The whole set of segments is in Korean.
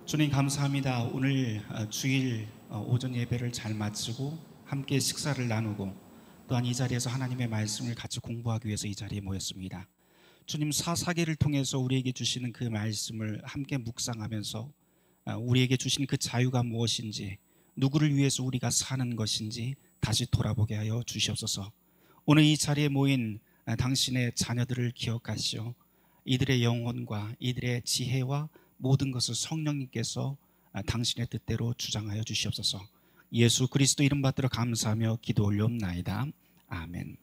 주님 감사합니다. 오늘 주일 오전 예배를 잘 마치고 함께 식사를 나누고 또한 이 자리에서 하나님의 말씀을 같이 공부하기 위해서 이 자리에 모였습니다. 주님 사사기를 통해서 우리에게 주시는 그 말씀을 함께 묵상하면서 우리에게 주신 그 자유가 무엇인지, 누구를 위해서 우리가 사는 것인지 다시 돌아보게 하여 주시옵소서. 오늘 이 자리에 모인 당신의 자녀들을 기억하시오. 이들의 영혼과 이들의 지혜와 모든 것을 성령님께서 당신의 뜻대로 주장하여 주시옵소서. 예수 그리스도 이름 받들어 감사하며 기도 올려옵나이다. 아멘.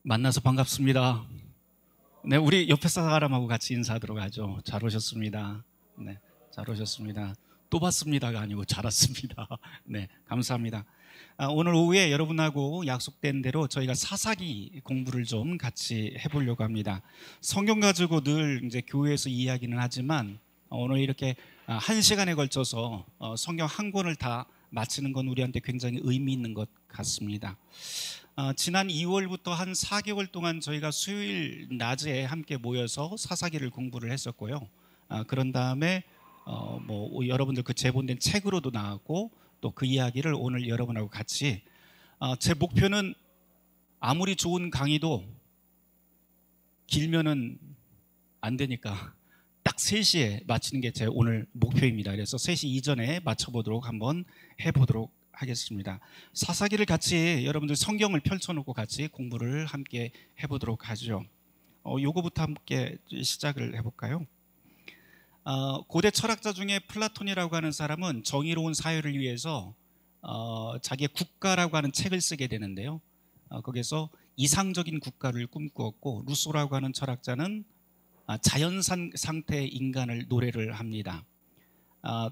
만나서 반갑습니다. 네, 우리 옆에 사람하고 같이 인사하도록 하죠. 잘 오셨습니다. 네, 잘 오셨습니다. 또 봤습니다가 아니고 잘 왔습니다. 네, 감사합니다. 오늘 오후에 여러분하고 약속된 대로 저희가 사사기 공부를 좀 같이 해보려고 합니다. 성경 가지고 늘 이제 교회에서 이야기는 하지만 오늘 이렇게 한 시간에 걸쳐서 성경 한 권을 다 마치는 건 우리한테 굉장히 의미 있는 것 같습니다. 지난 2월부터 한 4개월 동안 저희가 수요일 낮에 함께 모여서 사사기를 공부를 했었고요. 그런 다음에 여러분들 그 제본된 책으로도 나왔고 또 그 이야기를 오늘 여러분하고 같이 제 목표는 아무리 좋은 강의도 길면은 안 되니까 딱 3시에 마치는 게 제 오늘 목표입니다. 그래서 3시 이전에 맞춰보도록 한번 해보도록 하겠습니다. 사사기를 같이 여러분들 성경을 펼쳐놓고 같이 공부를 함께 해보도록 하죠. 요거부터 함께 시작을 해볼까요? 고대 철학자 중에 플라톤이라고 하는 사람은 정의로운 사회를 위해서 자기의 국가라고 하는 책을 쓰게 되는데요. 거기서 이상적인 국가를 꿈꾸었고, 루소라고 하는 철학자는 자연 상태의 인간을 노래를 합니다.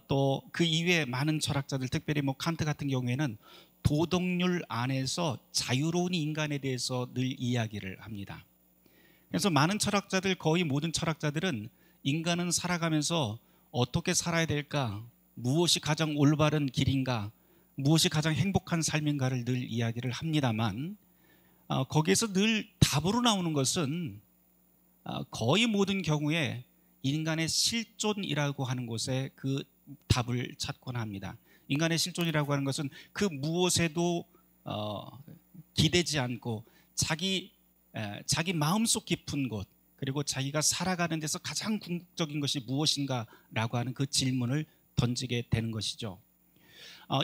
또 그 이외에 많은 철학자들, 특별히 칸트 같은 경우에는 도덕률 안에서 자유로운 인간에 대해서 늘 이야기를 합니다. 그래서 많은 철학자들, 거의 모든 철학자들은 인간은 살아가면서 어떻게 살아야 될까, 무엇이 가장 올바른 길인가, 무엇이 가장 행복한 삶인가를 늘 이야기를 합니다만 거기에서 늘 답으로 나오는 것은 거의 모든 경우에 인간의 실존이라고 하는 곳에 그 답을 찾곤 합니다. 인간의 실존이라고 하는 것은 그 무엇에도 기대지 않고 자기 마음속 깊은 곳, 그리고 자기가 살아가는 데서 가장 궁극적인 것이 무엇인가라고 하는 그 질문을 던지게 되는 것이죠.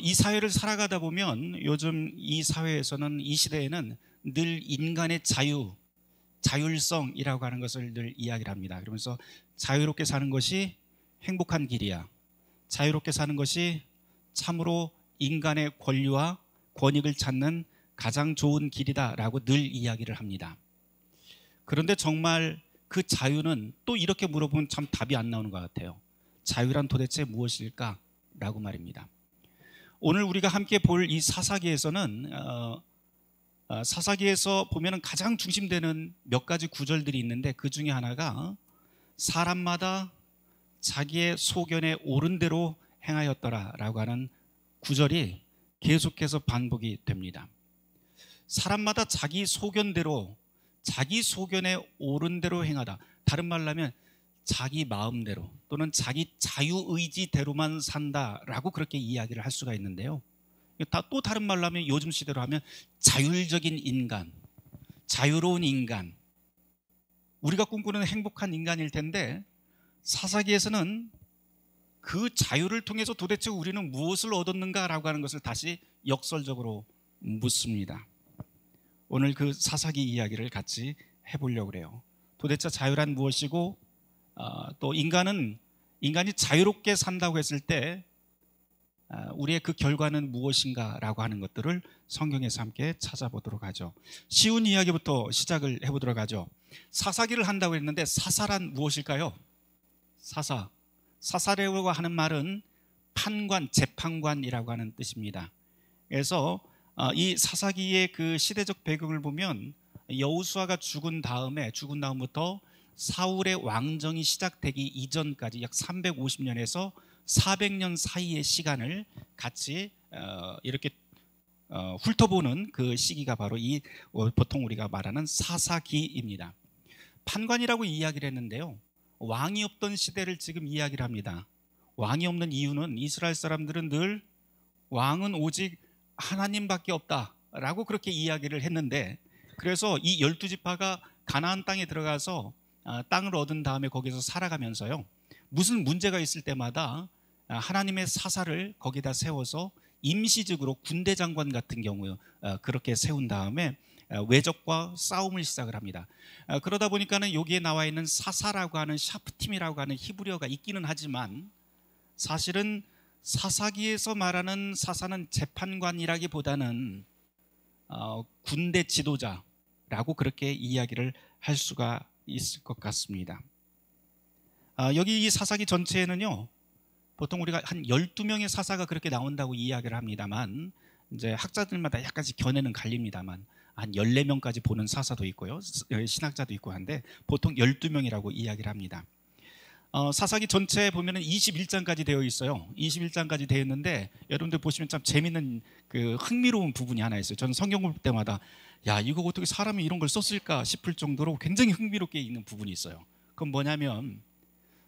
이 사회를 살아가다 보면 요즘 이 사회에서는, 이 시대에는 늘 인간의 자율성이라고 하는 것을 늘 이야기를 합니다. 그러면서 자유롭게 사는 것이 행복한 길이야, 자유롭게 사는 것이 참으로 인간의 권리와 권익을 찾는 가장 좋은 길이다라고 늘 이야기를 합니다. 그런데 정말 그 자유는, 또 이렇게 물어보면 참 답이 안 나오는 것 같아요. 자유란 도대체 무엇일까? 라고 말입니다. 오늘 우리가 함께 볼 이 사사기에서는 사사기에서 보면 가장 중심되는 몇 가지 구절들이 있는데, 그 중에 하나가 사람마다 자기의 소견에 옳은 대로 행하였더라 라고 하는 구절이 계속해서 반복이 됩니다. 사람마다 자기 소견대로, 자기 소견에 옳은 대로 행하다, 다른 말로 하면 자기 마음대로 또는 자기 자유의지대로만 산다라고 그렇게 이야기를 할 수가 있는데요. 또 다른 말로 하면, 요즘 시대로 하면 자율적인 인간, 자유로운 인간, 우리가 꿈꾸는 행복한 인간일 텐데, 사사기에서는 그 자유를 통해서 도대체 우리는 무엇을 얻었는가라고 하는 것을 다시 역설적으로 묻습니다. 오늘 그 사사기 이야기를 같이 해보려고 그래요. 도대체 자유란 무엇이고, 또 인간이 자유롭게 산다고 했을 때 우리의 그 결과는 무엇인가라고 하는 것들을 성경에서 함께 찾아보도록 하죠. 쉬운 이야기부터 시작을 해보도록 하죠. 사사기를 한다고 했는데 사사란 무엇일까요? 사사라고 하는 말은 판관, 재판관이라고 하는 뜻입니다. 그래서 이 사사기의 그 시대적 배경을 보면 여호수아가 죽은 다음부터 사울의 왕정이 시작되기 이전까지 약 350년에서 400년 사이의 시간을 같이 이렇게 훑어보는 그 시기가 바로 이 보통 우리가 말하는 사사기입니다. 판관이라고 이야기를 했는데요, 왕이 없던 시대를 지금 이야기를 합니다. 왕이 없는 이유는 이스라엘 사람들은 늘 왕은 오직 하나님밖에 없다라고 그렇게 이야기를 했는데, 그래서 이 12지파가 가나안 땅에 들어가서 땅을 얻은 다음에 거기서 살아가면서요, 무슨 문제가 있을 때마다 하나님의 사사를 거기다 세워서 임시적으로 군대 장관 같은 경우 그렇게 세운 다음에 외적과 싸움을 시작을 합니다. 그러다 보니까는 여기에 나와 있는 사사라고 하는 샤프팀이라고 하는 히브리어가 있기는 하지만, 사실은 사사기에서 말하는 사사는 재판관이라기보다는 군대 지도자라고 그렇게 이야기를 할 수가 있을 것 같습니다. 여기 이 사사기 전체에는요, 보통 우리가 한 12명의 사사가 그렇게 나온다고 이야기를 합니다만, 이제 학자들마다 약간씩 견해는 갈립니다만 한 14명까지 보는 사사도 있고요, 신학자도 있고 한데 보통 12명이라고 이야기를 합니다. 사사기 전체에 보면은 21장까지 되어 있어요. 21장까지 되어 있는데 여러분들 보시면 참 재밌는 그 흥미로운 부분이 하나 있어요. 저는 성경 볼 때마다 야, 이거 어떻게 사람이 이런 걸 썼을까 싶을 정도로 굉장히 흥미롭게 읽는 부분이 있어요. 그건 뭐냐면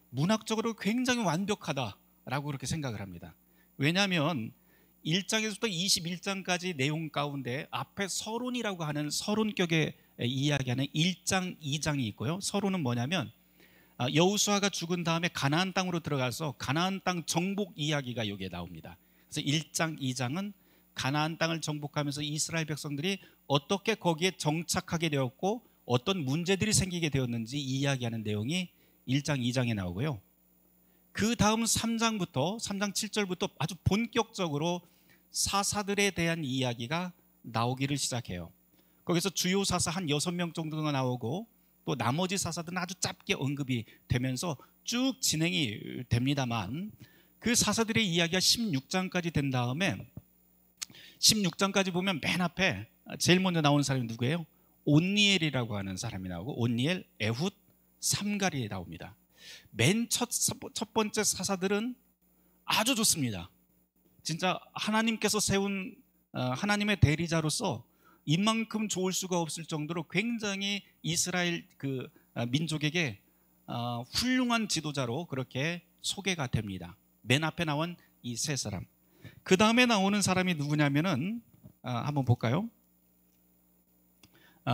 문학적으로 굉장히 완벽하다라고 그렇게 생각을 합니다. 왜냐하면 1장에서부터 21장까지 내용 가운데 앞에 서론이라고 하는 서론격의 이야기하는 1장, 2장이 있고요. 서론은 뭐냐면 여호수아가 죽은 다음에 가나안 땅으로 들어가서 가나안 땅 정복 이야기가 여기에 나옵니다. 그래서 1장, 2장은 가나안 땅을 정복하면서 이스라엘 백성들이 어떻게 거기에 정착하게 되었고 어떤 문제들이 생기게 되었는지 이야기하는 내용이 1장, 2장에 나오고요. 그 다음 3장 7절부터 아주 본격적으로 사사들에 대한 이야기가 나오기를 시작해요. 거기서 주요 사사 한 6명 정도가 나오고 또 나머지 사사들은 아주 짧게 언급이 되면서 쭉 진행이 됩니다만, 그 사사들의 이야기가 16장까지 된 다음에 16장까지 보면 맨 앞에 제일 먼저 나온 사람이 누구예요? 온니엘이라고 하는 사람이 나오고, 온니엘, 에훗, 삼갈이 나옵니다. 맨 첫 번째 사사들은 아주 좋습니다. 진짜 하나님께서 세운 하나님의 대리자로서 이만큼 좋을 수가 없을 정도로 굉장히 이스라엘 그 민족에게 훌륭한 지도자로 그렇게 소개가 됩니다. 맨 앞에 나온 이 세 사람. 그 다음에 나오는 사람이 누구냐면은 한번 볼까요?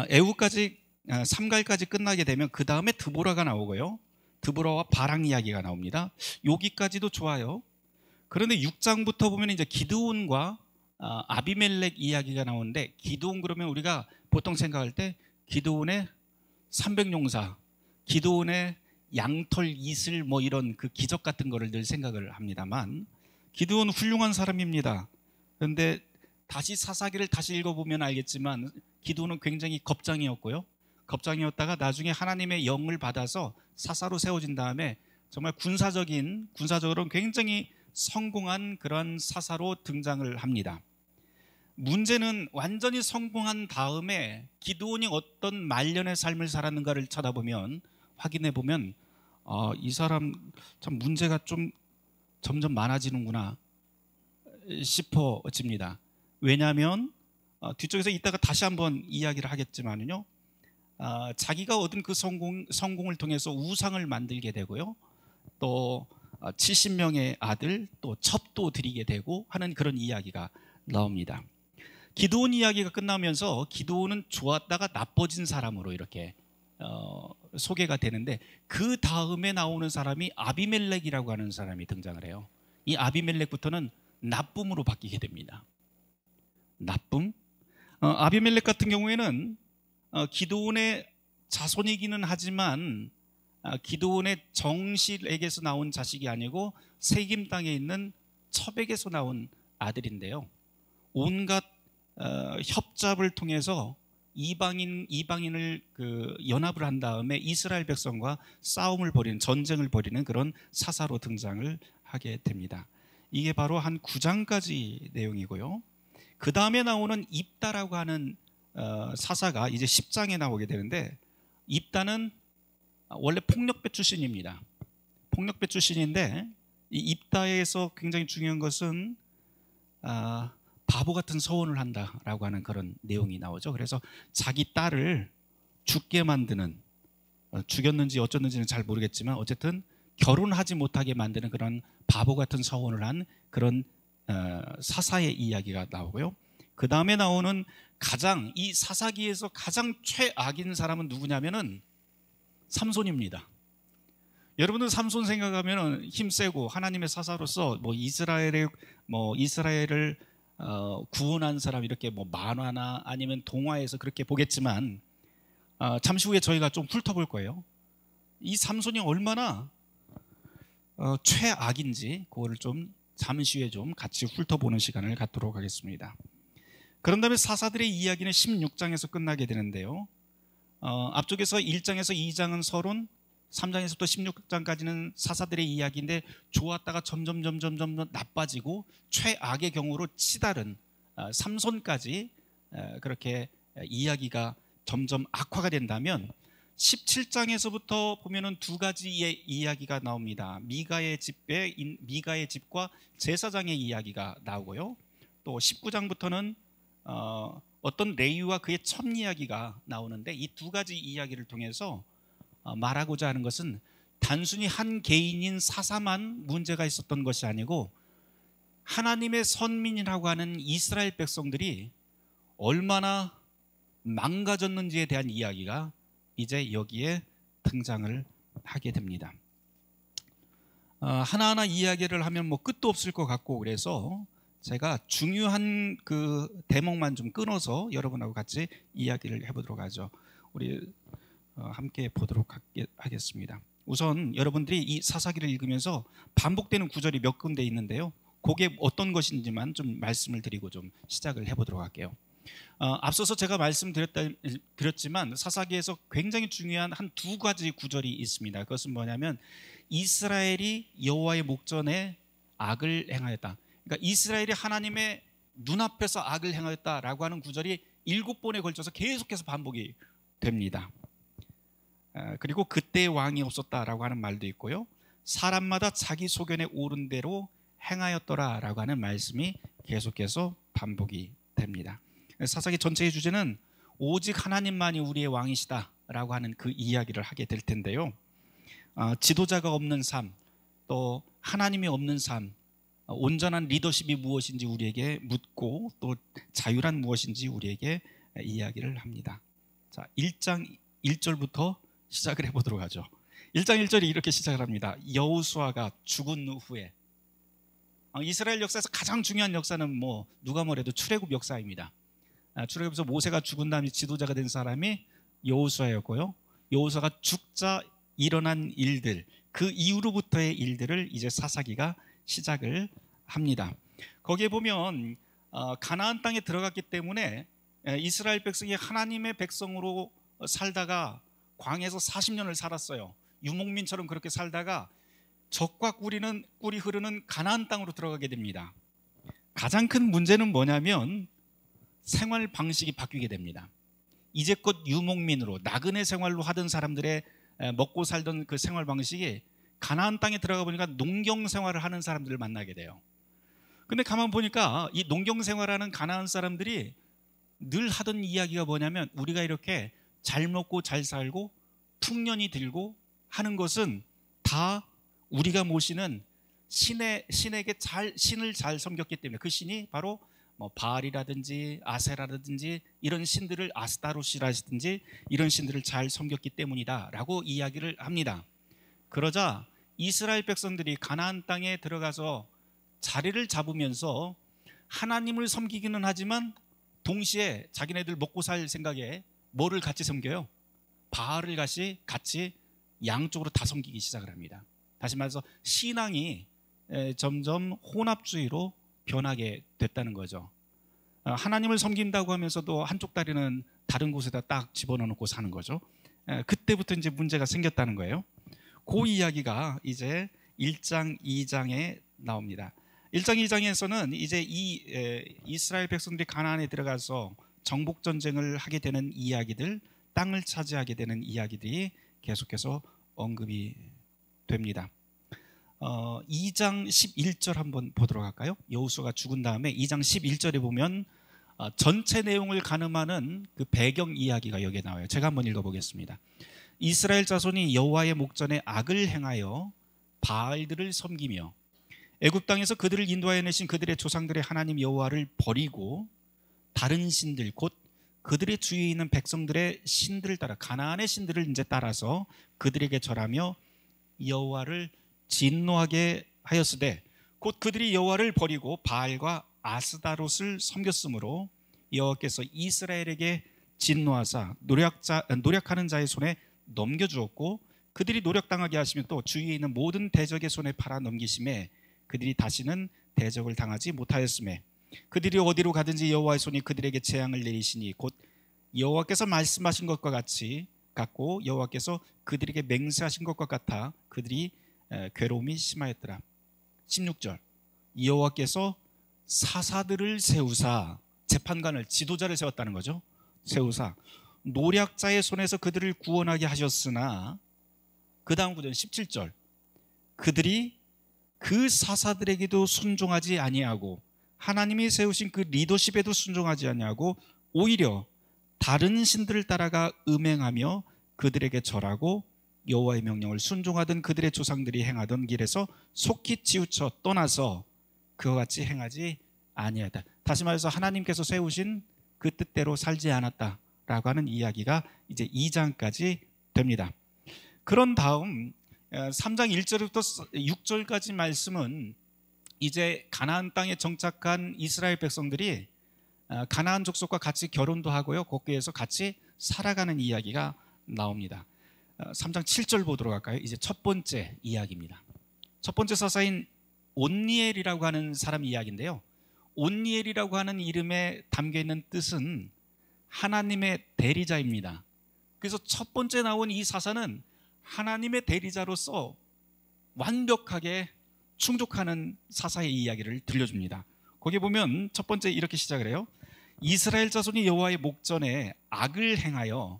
에후까지 삼갈까지 끝나게 되면 그 다음에 드보라가 나오고요, 드보라와 바락 이야기가 나옵니다. 여기까지도 좋아요. 그런데 6장부터 보면 이제 기드온과 아비멜렉 이야기가 나오는데, 기드온 그러면 우리가 보통 생각할 때 기드온의 300용사, 기드온의 양털 이슬 뭐 이런 그 기적 같은 거를 늘 생각을 합니다만, 기드온 훌륭한 사람입니다. 그런데 다시 사사기를 다시 읽어보면 알겠지만 기드온은 굉장히 겁장이었고요, 겁장이었다가 나중에 하나님의 영을 받아서 사사로 세워진 다음에 정말 군사적으로는 굉장히 성공한 그런 사사로 등장을 합니다. 문제는 완전히 성공한 다음에 기드온이 어떤 말년의 삶을 살았는가를 쳐다보면, 확인해 보면 이 사람 참 문제가 좀 점점 많아지는구나 싶어집니다. 왜냐하면 뒤쪽에서 이따가 다시 한번 이야기를 하겠지만요, 자기가 얻은 그 성공을 통해서 우상을 만들게 되고요, 또 70명의 아들 또 첩도 드리게 되고 하는 그런 이야기가 나옵니다. 기드온 이야기가 끝나면서 기드온은 좋았다가 나빠진 사람으로 이렇게 소개가 되는데, 그 다음에 나오는 사람이 아비멜렉이라고 하는 사람이 등장을 해요. 이 아비멜렉부터는 나쁨으로 바뀌게 됩니다. 나쁨? 아비멜렉 같은 경우에는 기드온의 자손이기는 하지만 기드온의 정실에게서 나온 자식이 아니고 세김 땅에 있는 첩에게서 나온 아들인데요, 온갖 협잡을 통해서 이방인을 연합을 한 다음에 이스라엘 백성과 전쟁을 벌이는 그런 사사로 등장을 하게 됩니다. 이게 바로 한 9장까지 내용이고요. 그 다음에 나오는 입다라고 하는 사사가 이제 10장에 나오게 되는데, 입다는 원래 폭력배 출신입니다. 폭력배 출신인데 이 입다에서 굉장히 중요한 것은 바보 같은 서원을 한다라고 하는 그런 내용이 나오죠. 그래서 자기 딸을 죽게 만드는, 죽였는지 어쩌는지는 잘 모르겠지만 어쨌든 결혼하지 못하게 만드는 그런 바보 같은 서원을 한 그런 사사의 이야기가 나오고요. 그 다음에 나오는 이 사사기에서 가장 최악인 사람은 누구냐면은 삼손입니다. 여러분들 삼손 생각하면 힘세고 하나님의 사사로서 이스라엘을 구원한 사람 이렇게 만화나 아니면 동화에서 그렇게 보겠지만 잠시 후에 저희가 좀 훑어볼 거예요. 이 삼손이 얼마나 최악인지 그거를 좀 잠시 후에 좀 같이 훑어보는 시간을 갖도록 하겠습니다. 그런 다음에 사사들의 이야기는 16장에서 끝나게 되는데요. 앞쪽에서 1장에서 2장은 서론, 3장에서부터 16장까지는 사사들의 이야기인데 좋았다가 점점 나빠지고 최악의 경우로 치달은 삼손까지 그렇게 이야기가 점점 악화가 된다면 17장에서부터 보면은 두 가지의 이야기가 나옵니다. 미가의 집과 제사장의 이야기가 나오고요. 또 19장부터는 어떤 레위와 그의 첫 이야기가 나오는데 이 두 가지 이야기를 통해서 말하고자 하는 것은 단순히 한 개인인 사사만 문제가 있었던 것이 아니고 하나님의 선민이라고 하는 이스라엘 백성들이 얼마나 망가졌는지에 대한 이야기가 이제 여기에 등장을 하게 됩니다. 하나하나 이야기를 하면 끝도 없을 것 같고 그래서 제가 중요한 그 대목만 좀 끊어서 여러분하고 같이 이야기를 해보도록 하죠. 우리 함께 보도록 하겠습니다. 우선 여러분들이 이 사사기를 읽으면서 반복되는 구절이 몇 군데 있는데요. 그게 어떤 것인지만 좀 말씀을 드리고 좀 시작을 해보도록 할게요. 앞서서 제가 말씀드렸지만 사사기에서 굉장히 중요한 한 두 가지 구절이 있습니다. 그것은 뭐냐면 이스라엘이 여호와의 목전에 악을 행하였다. 그러니까 이스라엘이 하나님의 눈앞에서 악을 행하였다라고 하는 구절이 7번에 걸쳐서 계속해서 반복이 됩니다. 그리고 그때 왕이 없었다라고 하는 말도 있고요. 사람마다 자기 소견에 옳은 대로 행하였더라라고 하는 말씀이 계속해서 반복이 됩니다. 사사기 전체의 주제는 오직 하나님만이 우리의 왕이시다라고 하는 그 이야기를 하게 될 텐데요. 지도자가 없는 삶, 또 하나님이 없는 삶, 온전한 리더십이 무엇인지 우리에게 묻고 또 자유란 무엇인지 우리에게 이야기를 합니다. 자, 1장 1절부터 시작을 해보도록 하죠. 1장 1절이 이렇게 시작을 합니다. 여호수아가 죽은 후에. 이스라엘 역사에서 가장 중요한 역사는 누가 뭐래도 출애굽 역사입니다. 출애굽에서 모세가 죽은 다음에 지도자가 된 사람이 여호수아였고요. 여호수아가 죽자 일어난 일들, 그 이후로부터의 일들을 이제 사사기가 시작을 합니다. 거기에 보면 가나안 땅에 들어갔기 때문에 이스라엘 백성이 하나님의 백성으로 살다가 광야에서 40년을 살았어요. 유목민처럼 그렇게 살다가 적과 꿀이 흐르는 가나안 땅으로 들어가게 됩니다. 가장 큰 문제는 뭐냐면 생활 방식이 바뀌게 됩니다. 이제껏 유목민으로 나그네 생활로 하던 사람들의 먹고 살던 그 생활 방식이 가나안 땅에 들어가 보니까 농경 생활을 하는 사람들을 만나게 돼요. 근데 가만 보니까 이 농경 생활하는 가나안 사람들이 늘 하던 이야기가 뭐냐면 우리가 이렇게 잘 먹고 잘 살고 풍년이 들고 하는 것은 다 우리가 모시는 신에게 신을 잘 섬겼기 때문에 그 신이 바로 바알이라든지 아세라라든지 이런 신들을 아스타롯이라든지 이런 신들을 잘 섬겼기 때문이다라고 이야기를 합니다. 그러자 이스라엘 백성들이 가나안 땅에 들어가서 자리를 잡으면서 하나님을 섬기기는 하지만 동시에 자기네들 먹고 살 생각에 뭐를 같이 섬겨요? 바알을 같이 양쪽으로 다 섬기기 시작을 합니다. 다시 말해서 신앙이 점점 혼합주의로 변하게 됐다는 거죠. 하나님을 섬긴다고 하면서도 한쪽 다리는 다른 곳에다 딱 집어넣고 사는 거죠. 그때부터 이제 문제가 생겼다는 거예요. 그 이야기가 이제 1장, 2장에 나옵니다. 1장, 2장에서는 이제 이스라엘 백성들이 가나안에 들어가서 정복 전쟁을 하게 되는 이야기들, 땅을 차지하게 되는 이야기들이 계속해서 언급이 됩니다. 2장 11절 한번 보도록 할까요? 여호수아가 죽은 다음에 2장 11절에 보면 전체 내용을 가늠하는 그 배경 이야기가 여기에 나와요. 제가 한번 읽어보겠습니다. 이스라엘 자손이 여호와의 목전에 악을 행하여 바알들을 섬기며 애굽 땅에서 그들을 인도하여 내신 그들의 조상들의 하나님 여호와를 버리고 다른 신들 곧 그들의 주위에 있는 백성들의 신들을 따라 가나안의 신들을 이제 따라서 그들에게 절하며 여호와를 진노하게 하였으되 곧 그들이 여호와를 버리고 바알과 아스다롯을 섬겼으므로 여호와께서 이스라엘에게 진노하사 노력하는 자의 손에 넘겨주었고 그들이 노력당하게 하시며 또 주위에 있는 모든 대적의 손에 팔아 넘기심에 그들이 다시는 대적을 당하지 못하였으며 그들이 어디로 가든지 여호와의 손이 그들에게 재앙을 내리시니 곧 여호와께서 말씀하신 것과 같고 여호와께서 그들에게 맹세하신 것과 같아 그들이 괴로움이 심하였더라. 16절 여호와께서 사사들을 세우사 재판관을 지도자를 세웠다는 거죠. 세우사 노략자의 손에서 그들을 구원하게 하셨으나 그 다음 구절 17절 그들이 그 사사들에게도 순종하지 아니하고 하나님이 세우신 그 리더십에도 순종하지 아니하고 오히려 다른 신들을 따라가 음행하며 그들에게 절하고 여호와의 명령을 순종하던 그들의 조상들이 행하던 길에서 속히 치우쳐 떠나서 그와 같이 행하지 아니하다. 다시 말해서 하나님께서 세우신 그 뜻대로 살지 않았다라고 하는 이야기가 이제 2장까지 됩니다. 그런 다음 3장 1절부터 6절까지 말씀은 이제 가나안 땅에 정착한 이스라엘 백성들이 가나안 족속과 같이 결혼도 하고요, 거기에서 같이 살아가는 이야기가 나옵니다. 3장 7절 보도록 할까요? 이제 첫 번째 이야기입니다. 첫 번째 사사인 온니엘이라고 하는 사람 이야기인데요, 온니엘이라고 하는 이름에 담겨있는 뜻은 하나님의 대리자입니다. 그래서 첫 번째 나온 이 사사는 하나님의 대리자로서 완벽하게 충족하는 사사의 이야기를 들려줍니다. 거기 보면 첫 번째 이렇게 시작을 해요. 이스라엘 자손이 여호와의 목전에 악을 행하여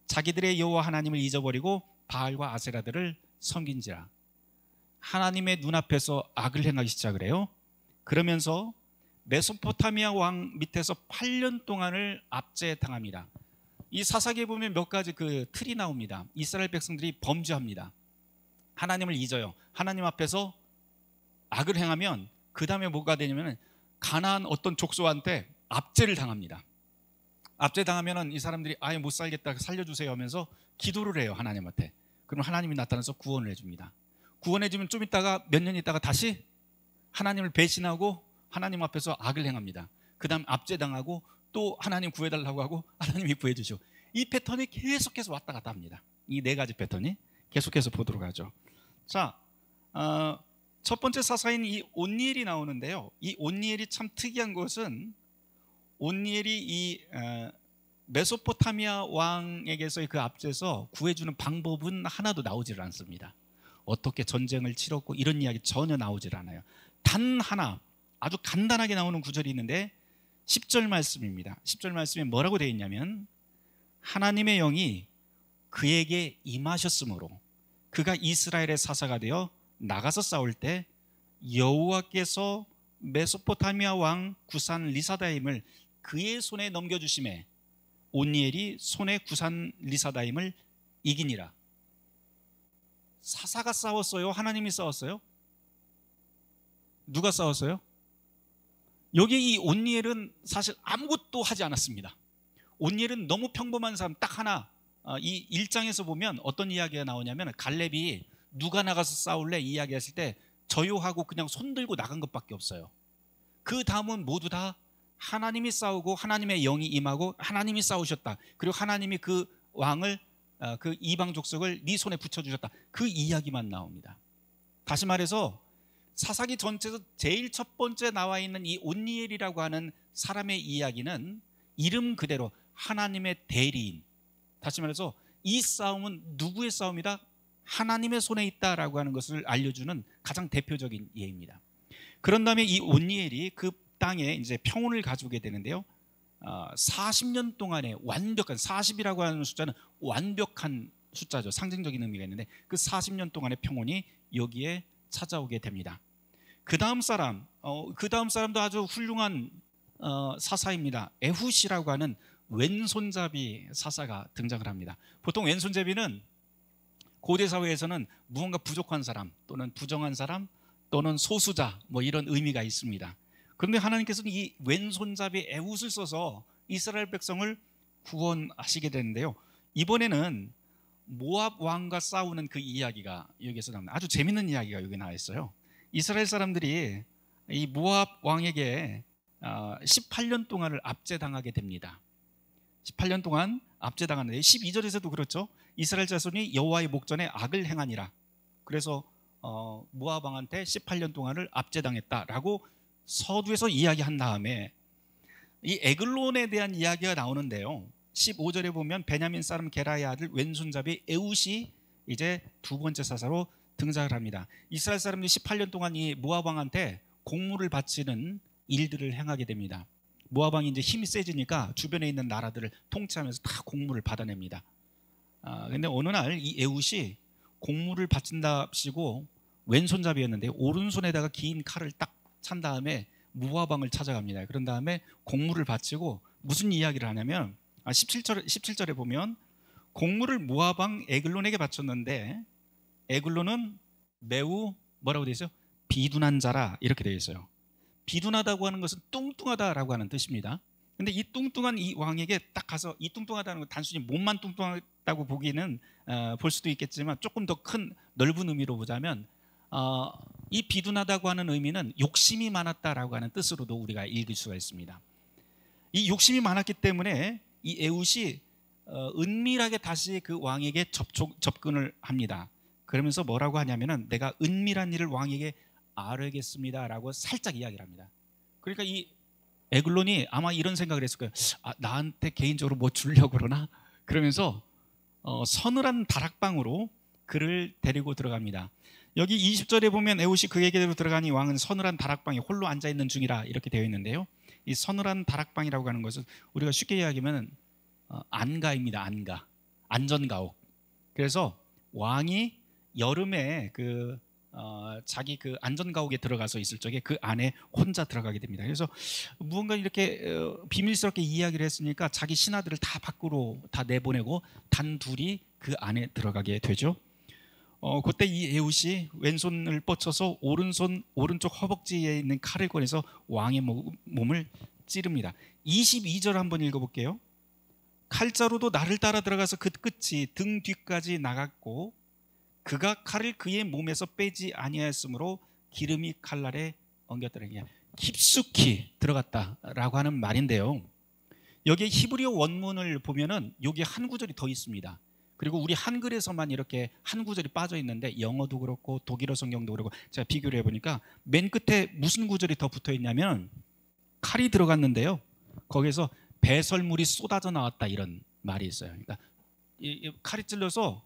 자기들의 여호와 하나님을 잊어버리고 바알과 아세라들을 섬긴지라. 하나님의 눈앞에서 악을 행하기 시작을 해요. 그러면서 메소포타미아 왕 밑에서 8년 동안을 압제당합니다. 이 사사기에 보면 몇 가지 그 틀이 나옵니다. 이스라엘 백성들이 범죄합니다. 하나님을 잊어요. 하나님 앞에서 악을 행하면 그 다음에 뭐가 되냐면 가나안 어떤 족속한테 압제를 당합니다. 압제당하면 이 사람들이 아예 못 살겠다, 살려주세요 하면서 기도를 해요, 하나님한테. 그럼 하나님이 나타나서 구원을 해줍니다. 구원해주면 좀 있다가 몇 년 있다가 다시 하나님을 배신하고 하나님 앞에서 악을 행합니다. 그 다음 압제당하고 또 하나님 구해달라고 하고 하나님이 구해주죠. 이 패턴이 계속해서 왔다 갔다 합니다. 이 네 가지 패턴이 계속해서 보도록 하죠. 자, 첫 번째 사사인 이 온니엘이 나오는데요, 이 온니엘이 참 특이한 것은 온니엘이 이 메소포타미아 왕에게서의 그 압제에서 구해주는 방법은 하나도 나오질 않습니다. 어떻게 전쟁을 치렀고 이런 이야기 전혀 나오질 않아요. 단 하나 아주 간단하게 나오는 구절이 있는데 10절 말씀입니다. 10절 말씀에 뭐라고 되어 있냐면 하나님의 영이 그에게 임하셨으므로 그가 이스라엘의 사사가 되어 나가서 싸울 때 여호와께서 메소포타미아 왕 구산 리사다임을 그의 손에 넘겨주심에 온니엘이 손에 구산 리사다임을 이기니라. 사사가 싸웠어요? 하나님이 싸웠어요? 누가 싸웠어요? 여기 이 온니엘은 사실 아무것도 하지 않았습니다. 온니엘은 너무 평범한 사람 딱 하나. 이 1장에서 보면 어떤 이야기가 나오냐면 갈렙이 누가 나가서 싸울래 이야기했을 때 저요하고 그냥 손 들고 나간 것밖에 없어요. 그 다음은 모두 다 하나님이 싸우고 하나님의 영이 임하고 하나님이 싸우셨다. 그리고 하나님이 그 왕을 그 이방 족속을 네 손에 붙여주셨다. 그 이야기만 나옵니다. 다시 말해서 사사기 전체에서 제일 첫 번째 나와 있는 이 온니엘이라고 하는 사람의 이야기는 이름 그대로 하나님의 대리인. 다시 말해서 이 싸움은 누구의 싸움이다? 하나님의 손에 있다라고 하는 것을 알려주는 가장 대표적인 예입니다. 그런 다음에 이 온니엘이 그 땅에 이제 평온을 가져오게 되는데요. 40년 동안의 완벽한 40이라고 하는 숫자는 완벽한 숫자죠. 상징적인 의미가 있는데 그 40년 동안의 평온이 여기에 찾아오게 됩니다. 그 다음 사람도 아주 훌륭한 사사입니다. 에훗이라고 하는 왼손잡이 사사가 등장을 합니다. 보통 왼손잡이는 고대 사회에서는 무언가 부족한 사람 또는 부정한 사람 또는 소수자 뭐 이런 의미가 있습니다. 그런데 하나님께서는 이 왼손잡이 에훗을 써서 이스라엘 백성을 구원하시게 되는데요. 이번에는 모압 왕과 싸우는 그 이야기가 여기에서 나옵니다. 아주 재밌는 이야기가 여기 나와 있어요. 이스라엘 사람들이 이 모압 왕에게 18년 동안을 압제당하게 됩니다. 18년 동안 압제당하는데 12절에서도 그렇죠. 이스라엘 자손이 여호와의 목전에 악을 행하니라. 그래서 모압 왕한테 18년 동안을 압제당했다라고 서두에서 이야기한 다음에 이 에글론에 대한 이야기가 나오는데요. 15절에 보면 베냐민 사람 게라의 아들 왼손잡이 에훗이 이제 두 번째 사사로 등장을 합니다. 이스라엘 사람들이 18년 동안 이 모압 왕한테 공물을 바치는 일들을 행하게 됩니다. 모압 왕이 이제 힘이 세지니까 주변에 있는 나라들을 통치하면서 다 공물을 받아냅니다. 근데 어느 날 이 에훗이 공물을 바친답시고 왼손잡이였는데 오른손에다가 긴 칼을 딱 찬 다음에 모압 왕을 찾아갑니다. 그런 다음에 공물을 바치고 무슨 이야기를 하냐면 17절에 보면 공물을 모압 왕 에글론에게 바쳤는데 에글론은 매우 뭐라고 되어 있어요? 비둔한 자라 이렇게 되어 있어요. 비둔하다고 하는 것은 뚱뚱하다라고 하는 뜻입니다. 근데 이 뚱뚱한 이 왕에게 딱 가서 이 뚱뚱하다는 건 단순히 몸만 뚱뚱하다고 보기는 볼 수도 있겠지만 조금 더 큰 넓은 의미로 보자면 이 비둔하다고 하는 의미는 욕심이 많았다라고 하는 뜻으로도 우리가 읽을 수가 있습니다. 이 욕심이 많았기 때문에 이 에훗이 은밀하게 다시 그 왕에게 접근을 합니다. 그러면서 뭐라고 하냐면은 내가 은밀한 일을 왕에게 아뢰겠습니다라고 살짝 이야기를 합니다. 그러니까 이 에글론이 아마 이런 생각을 했을 거예요. 나한테 개인적으로 뭐 주려고 그러나? 그러면서 서늘한 다락방으로 그를 데리고 들어갑니다. 여기 20절에 보면 에훗이 그에게로 들어가니 왕은 서늘한 다락방에 홀로 앉아있는 중이라 이렇게 되어 있는데요. 이 서늘한 다락방이라고 하는 것은 우리가 쉽게 이야기하면 안가입니다. 안가, 안전가옥. 그래서 왕이 여름에 자기 그 안전가옥에 들어가서 있을 적에 그 안에 혼자 들어가게 됩니다. 그래서 무언가 이렇게 비밀스럽게 이야기를 했으니까 자기 신하들을 다 밖으로 다 내보내고 단 둘이 그 안에 들어가게 되죠. 그때 이 에훗이 왼손을 뻗쳐서 오른쪽 허벅지에 있는 칼을 꺼내서 왕의 몸을 찌릅니다. 22절 한번 읽어볼게요. 칼자루도 나를 따라 들어가서 그 끝이 등 뒤까지 나갔고 그가 칼을 그의 몸에서 빼지 아니하였으므로 기름이 칼날에 엉겼더라. 깊숙이 들어갔다라고 하는 말인데요. 여기에 히브리어 원문을 보면은 여기 한 구절이 더 있습니다. 그리고 우리 한글에서만 이렇게 한 구절이 빠져 있는데 영어도 그렇고 독일어 성경도 그렇고 제가 비교를 해보니까 맨 끝에 무슨 구절이 더 붙어 있냐면 칼이 들어갔는데요. 거기에서 배설물이 쏟아져 나왔다 이런 말이 있어요. 그러니까 이 칼이 찔러서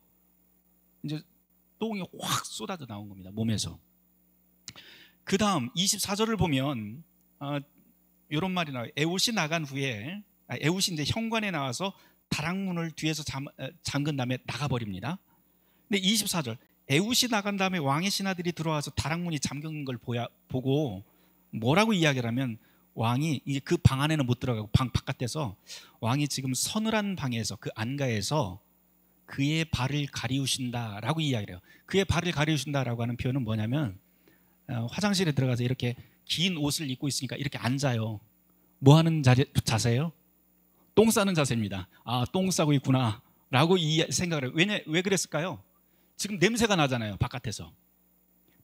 이제 똥이 확 쏟아져 나온 겁니다. 몸에서. 그 다음 24절을 보면 이런 말이 나와요. 에훗이 나간 후에 에훗이 이제 현관에 나와서 다락문을 뒤에서 잠근 다음에 나가버립니다. 근데 24절 에훗이 나간 다음에 왕의 신하들이 들어와서 다락문이 잠긴 걸 보고 뭐라고 이야기를 하면 왕이 이제 그 방 안에는 못 들어가고 방 바깥에서 왕이 지금 서늘한 방에서 그 안가에서 그의 발을 가리우신다라고 이야기를 해요. 그의 발을 가리우신다라고 하는 표현은 뭐냐면 화장실에 들어가서 이렇게 긴 옷을 입고 있으니까 이렇게 앉아요. 뭐 하는 자세예요? 똥 싸는 자세입니다. 똥 싸고 있구나 라고 생각을 해요. 왜 그랬을까요? 지금 냄새가 나잖아요. 바깥에서.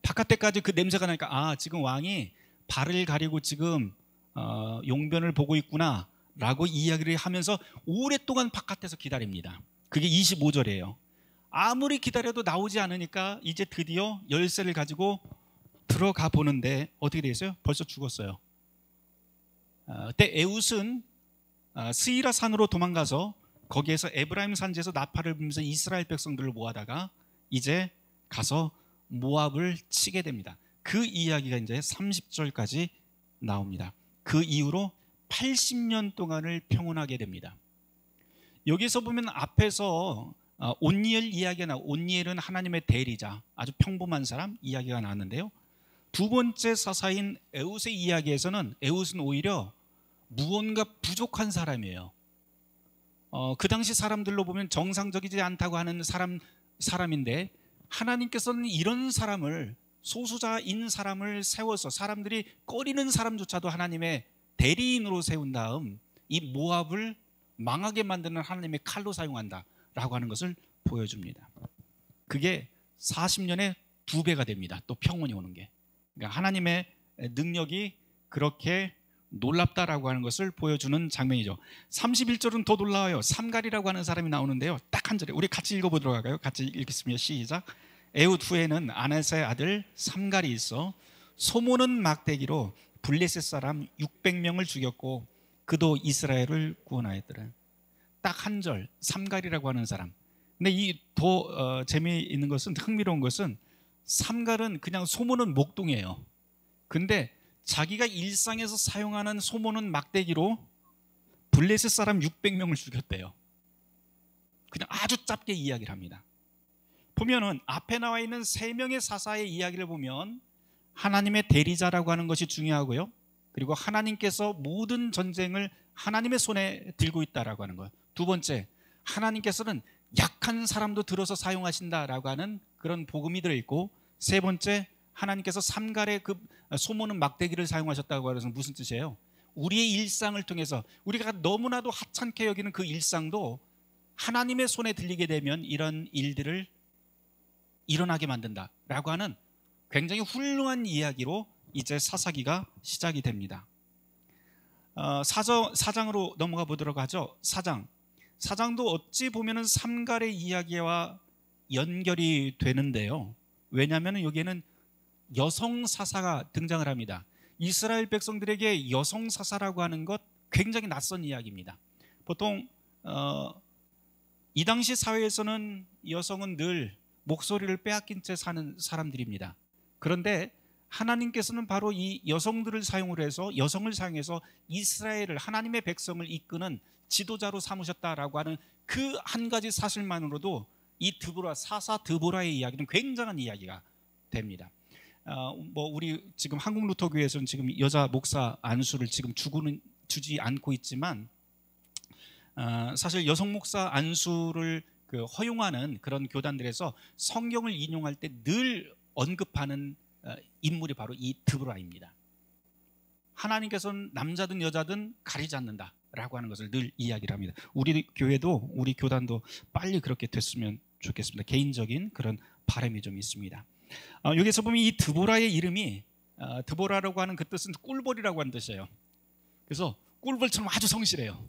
바깥에까지 그 냄새가 나니까 지금 왕이 발을 가리고 지금 용변을 보고 있구나 라고 이야기를 하면서 오랫동안 바깥에서 기다립니다. 그게 25절이에요. 아무리 기다려도 나오지 않으니까 이제 드디어 열쇠를 가지고 들어가 보는데 어떻게 되어 있어요? 벌써 죽었어요. 그때 에훗은 스이라 산으로 도망가서 거기에서 에브라임 산지에서 나팔을 불면서 이스라엘 백성들을 모아다가 이제 가서 모압을 치게 됩니다. 그 이야기가 이제 30절까지 나옵니다. 그 이후로 80년 동안을 평온하게 됩니다. 여기서 보면 앞에서 온니엘 이야기가 온니엘은 하나님의 대리자, 아주 평범한 사람 이야기가 나왔는데요. 두 번째 사사인 에웃의 이야기에서는 에웃은 오히려 무언가 부족한 사람이에요. 그 당시 사람들로 보면 정상적이지 않다고 하는 사람인데 하나님께서는 이런 사람을, 소수자인 사람을 세워서 사람들이 꺼리는 사람조차도 하나님의 대리인으로 세운 다음 이 모압을 망하게 만드는 하나님의 칼로 사용한다라고 하는 것을 보여줍니다. 그게 40년에 2배가 됩니다. 또 평온이 오는 게. 그러니까 하나님의 능력이 그렇게 놀랍다라고 하는 것을 보여주는 장면이죠. 31절은 더 놀라워요. 삼갈이라고 하는 사람이 나오는데요. 딱 한 절에 우리 같이 읽어보도록 할까요? 같이 읽겠습니다. 시작. 에훗 후에는 아나스의 아들 삼갈이 있어 소모는 막대기로 블레셋 사람 600명을 죽였고 그도 이스라엘을 구원하였더라. 딱 한 절, 삼갈이라고 하는 사람. 근데 이 더 재미있는 것은, 흥미로운 것은 삼갈은 그냥 소모는 목동이에요. 근데 자기가 일상에서 사용하는 소모는 막대기로 블레셋 사람 600명을 죽였대요. 그냥 아주 짧게 이야기를 합니다. 보면은 앞에 나와 있는 3명의 사사의 이야기를 보면 하나님의 대리자라고 하는 것이 중요하고요. 그리고 하나님께서 모든 전쟁을 하나님의 손에 들고 있다라고 하는 거예요. 두 번째, 하나님께서는 약한 사람도 들어서 사용하신다라고 하는 그런 복음이 들어있고, 세 번째, 하나님께서 삼갈의 그 소모는 막대기를 사용하셨다고 해서 무슨 뜻이에요? 우리의 일상을 통해서 우리가 너무나도 하찮게 여기는 그 일상도 하나님의 손에 들리게 되면 이런 일들을 일어나게 만든다라고 하는 굉장히 훌륭한 이야기로 이제 사사기가 시작이 됩니다. 사장으로 넘어가 보도록 하죠. 사장도 어찌 보면은 삼갈의 이야기와 연결이 되는데요. 왜냐하면 여기에는 여성 사사가 등장을 합니다. 이스라엘 백성들에게 여성 사사라고 하는 것 굉장히 낯선 이야기입니다. 보통 이 당시 사회에서는 여성은 늘 목소리를 빼앗긴 채 사는 사람들입니다. 그런데 하나님께서는 바로 이 여성들을 사용을 해서, 여성을 사용해서 이스라엘을, 하나님의 백성을 이끄는 지도자로 삼으셨다라고 하는 그 한 가지 사실만으로도 이 사사 드보라의 이야기는 굉장한 이야기가 됩니다. 우리 지금 한국 루터교회에서는 지금 여자 목사 안수를 지금 주지 않고 있지만, 사실 여성 목사 안수를 허용하는 그런 교단들에서 성경을 인용할 때 늘 언급하는 인물이 바로 이 드보라입니다. 하나님께서는 남자든 여자든 가리지 않는다라고 하는 것을 늘 이야기를 합니다. 우리 교회도, 우리 교단도 빨리 그렇게 됐으면 좋겠습니다. 개인적인 그런 바람이 좀 있습니다. 여기서 보면 이 드보라의 이름이, 드보라라고 하는 그 뜻은 꿀벌이라고 하는 뜻이에요. 그래서 꿀벌처럼 아주 성실해요.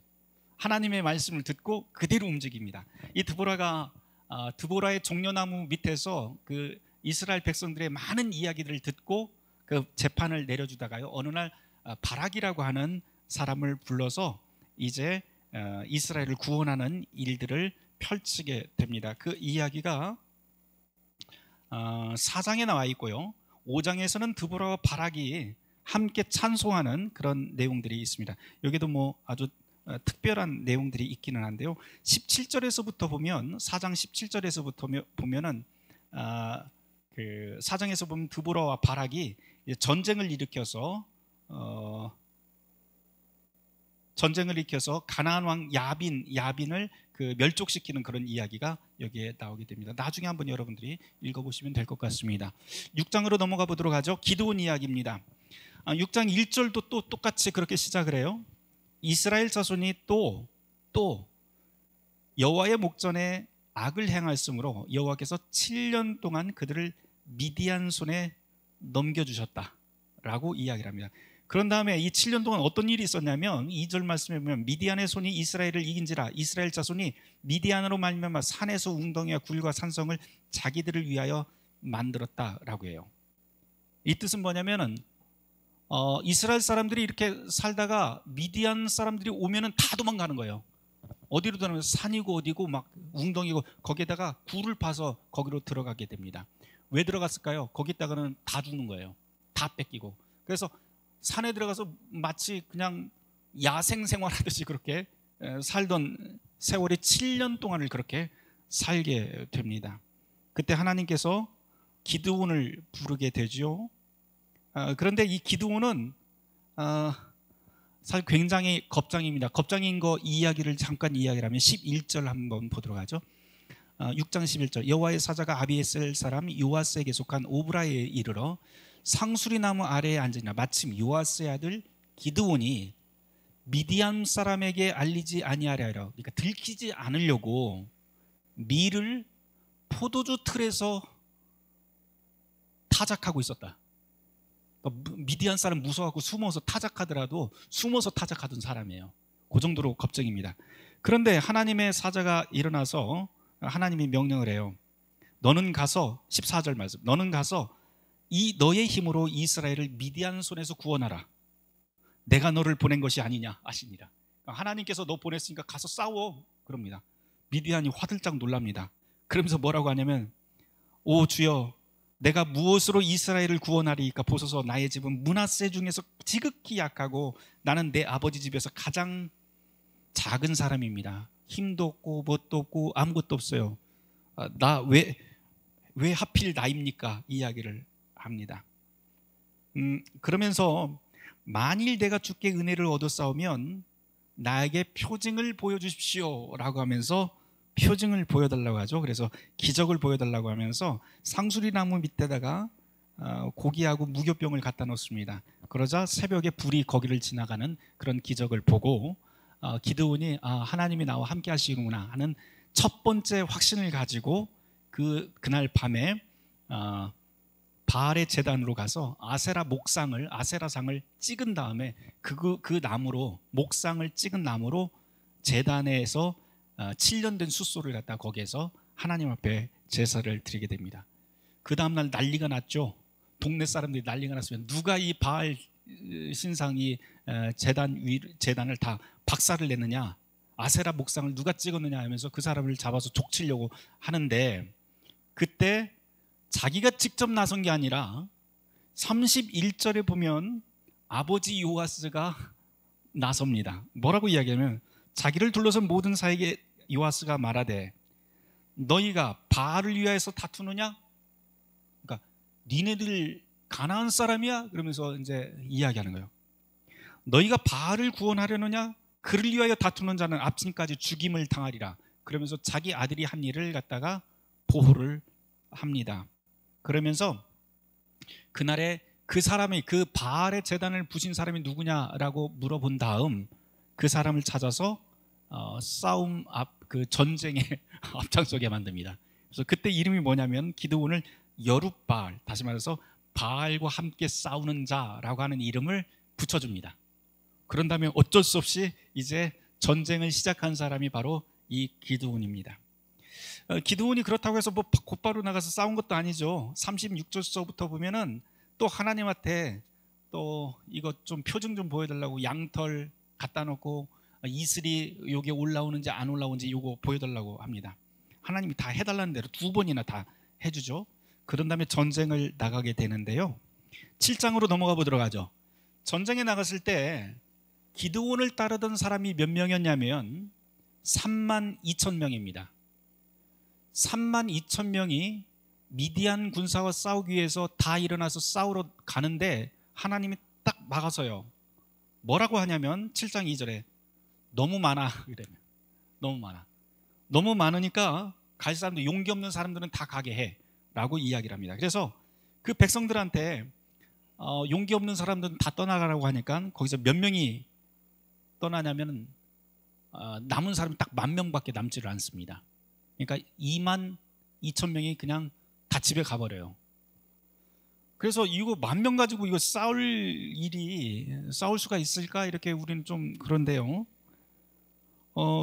하나님의 말씀을 듣고 그대로 움직입니다. 이 드보라의 종려나무 밑에서 그 이스라엘 백성들의 많은 이야기들을 듣고 그 재판을 내려주다가요, 어느 날 바락이라고 하는 사람을 불러서 이제 이스라엘을 구원하는 일들을 펼치게 됩니다. 그 이야기가 4장에 나와 있고요, 5장에서는 드보라와 바락이 함께 찬송하는 그런 내용들이 있습니다. 여기도 아주 특별한 내용들이 있기는 한데요, 17절에서부터 보면, 4장 17절에서부터 보면은 그 4장에서 보면 드보라와 바락이 전쟁을 일으켜서 가나안 왕 야빈을 멸족시키는 그런 이야기가 여기에 나오게 됩니다. 나중에 한번 여러분들이 읽어보시면 될 것 같습니다. 6장으로 넘어가 보도록 하죠. 기드온 이야기입니다. 6장 1절도 또 똑같이 그렇게 시작을 해요. 이스라엘 자손이 또 여호와의 목전에 악을 행하였으므로 여호와께서 7년 동안 그들을 미디안 손에 넘겨주셨다라고 이야기를 합니다. 그런 다음에 이 7년 동안 어떤 일이 있었냐면, 2절 말씀에 보면 미디안의 손이 이스라엘을 이긴지라 이스라엘 자손이 미디안으로 말미암아 산에서 웅덩이와 굴과 산성을 자기들을 위하여 만들었다라고 해요. 이 뜻은 뭐냐면은 이스라엘 사람들이 이렇게 살다가 미디안 사람들이 오면은 다 도망가는 거예요. 어디로 들어가면 산이고 어디고 막 웅덩이고, 거기에다가 굴을 파서 거기로 들어가게 됩니다. 왜 들어갔을까요? 거기다가는 다 죽는 거예요. 다 뺏기고. 그래서 산에 들어가서 마치 그냥 야생 생활하듯이 그렇게 살던 세월이 7년 동안을 그렇게 살게 됩니다. 그때 하나님께서 기드온을 부르게 되죠. 그런데 이 기드온은 사실 굉장히 겁장입니다. 겁장인 거 이야기를 잠깐 이야기를 하면 11절 한번 보도록 하죠. 6장 11절 여호와의 사자가 아비에셀 사람 요아스에게 속한 오브라에 이르러 상수리 나무 아래에 앉으나 마침 요아스의 아들 기드온이 미디안 사람에게 알리지 아니하려, 그러니까 들키지 않으려고 밀을 포도주 틀에서 타작하고 있었다. 미디안 사람 무서워하고 숨어서 타작하더라도 숨어서 타작하던 사람이에요. 그 정도로 겁쟁입니다. 그런데 하나님의 사자가 일어나서 하나님이 명령을 해요. 너는 가서 14절 말씀, 너는 가서 이 너의 힘으로 이스라엘을 미디안 손에서 구원하라. 내가 너를 보낸 것이 아니냐 하시니라. 하나님께서 너 보냈으니까 가서 싸워 그럽니다. 미디안이 화들짝 놀랍니다. 그러면서 뭐라고 하냐면, 오 주여, 내가 무엇으로 이스라엘을 구원하리이까? 보소서 나의 집은 므낫세 중에서 지극히 약하고 나는 내 아버지 집에서 가장 작은 사람입니다. 힘도 없고 뭣도 없고 아무것도 없어요. 나 왜 하필 나입니까? 이야기를 합니다. 그러면서 만일 내가 주께 은혜를 얻었사오면 나에게 표징을 보여주십시오 라고 하면서 표징을 보여달라고 하죠. 그래서 기적을 보여달라고 하면서 상수리 나무 밑에다가 고기하고 무교병을 갖다 놓습니다. 그러자 새벽에 불이 거기를 지나가는 그런 기적을 보고 기드온이 하나님이 나와 함께 하시는구나 하는 첫 번째 확신을 가지고 그날 밤에 바알의 제단으로 가서 아세라상을 찍은 다음에 그 나무로, 목상을 찍은 나무로 제단에서 7년 된 숫소를 갖다 거기에서 하나님 앞에 제사를 드리게 됩니다. 그 다음날 난리가 났죠. 동네 사람들이 난리가 났으면 누가 이 바알 신상이 제단을 다 박살을 냈느냐, 아세라 목상을 누가 찍었느냐 하면서 그 사람을 잡아서 족치려고 하는데, 그때 자기가 직접 나선 게 아니라 31절에 보면 아버지 요아스가 나섭니다. 뭐라고 이야기하면, 자기를 둘러선 모든 사에게 요아스가 말하되 너희가 바알을 위하여서 다투느냐? 그러니까 니네들 가나안 사람이야? 그러면서 이제 이야기하는 거예요. 너희가 바알을 구원하려느냐? 그를 위하여 다투는 자는 앞짐까지 죽임을 당하리라. 그러면서 자기 아들이 한 일을 갖다가 보호를 합니다. 그러면서 그날에 그 사람이, 그 바알의 제단을 부신 사람이 누구냐라고 물어본 다음 그 사람을 찾아서 그 전쟁에 앞장서게 만듭니다. 그래서 그때 이름이 뭐냐면 기드온을 여룻바알, 다시 말해서 바알과 함께 싸우는 자라고 하는 이름을 붙여줍니다. 그런 다음에 어쩔 수 없이 이제 전쟁을 시작한 사람이 바로 이 기드온입니다. 기드온이 그렇다고 해서 뭐 곧바로 나가서 싸운 것도 아니죠. 36절서부터 보면은 또 하나님한테 또 이거 좀 표징 좀 보여달라고 양털 갖다 놓고 이슬이 여기에 올라오는지 안 올라오는지 이거 보여달라고 합니다. 하나님이 다 해달라는 대로 2번이나 다 해주죠. 그런 다음에 전쟁을 나가게 되는데요. 7장으로 넘어가 보도록 하죠. 전쟁에 나갔을 때 기드온을 따르던 사람이 몇 명이었냐면 32,000명입니다. 32,000명이 미디안 군사와 싸우기 위해서 다 일어나서 싸우러 가는데 하나님이 딱 막아서요. 뭐라고 하냐면 7장 2절에 너무 많아. 이래요. 너무 많으니까 갈 사람들, 용기 없는 사람들은 다 가게 해 라고 이야기를 합니다. 그래서 그 백성들한테 용기 없는 사람들은 다 떠나가라고 하니까 거기서 몇 명이 떠나냐면 남은 사람이 딱 10,000명밖에 남지를 않습니다. 그러니까 22,000명이 그냥 다 집에 가버려요. 그래서 이거 10,000명 가지고 이거 싸울 수가 있을까? 이렇게 우리는 좀 그런데요.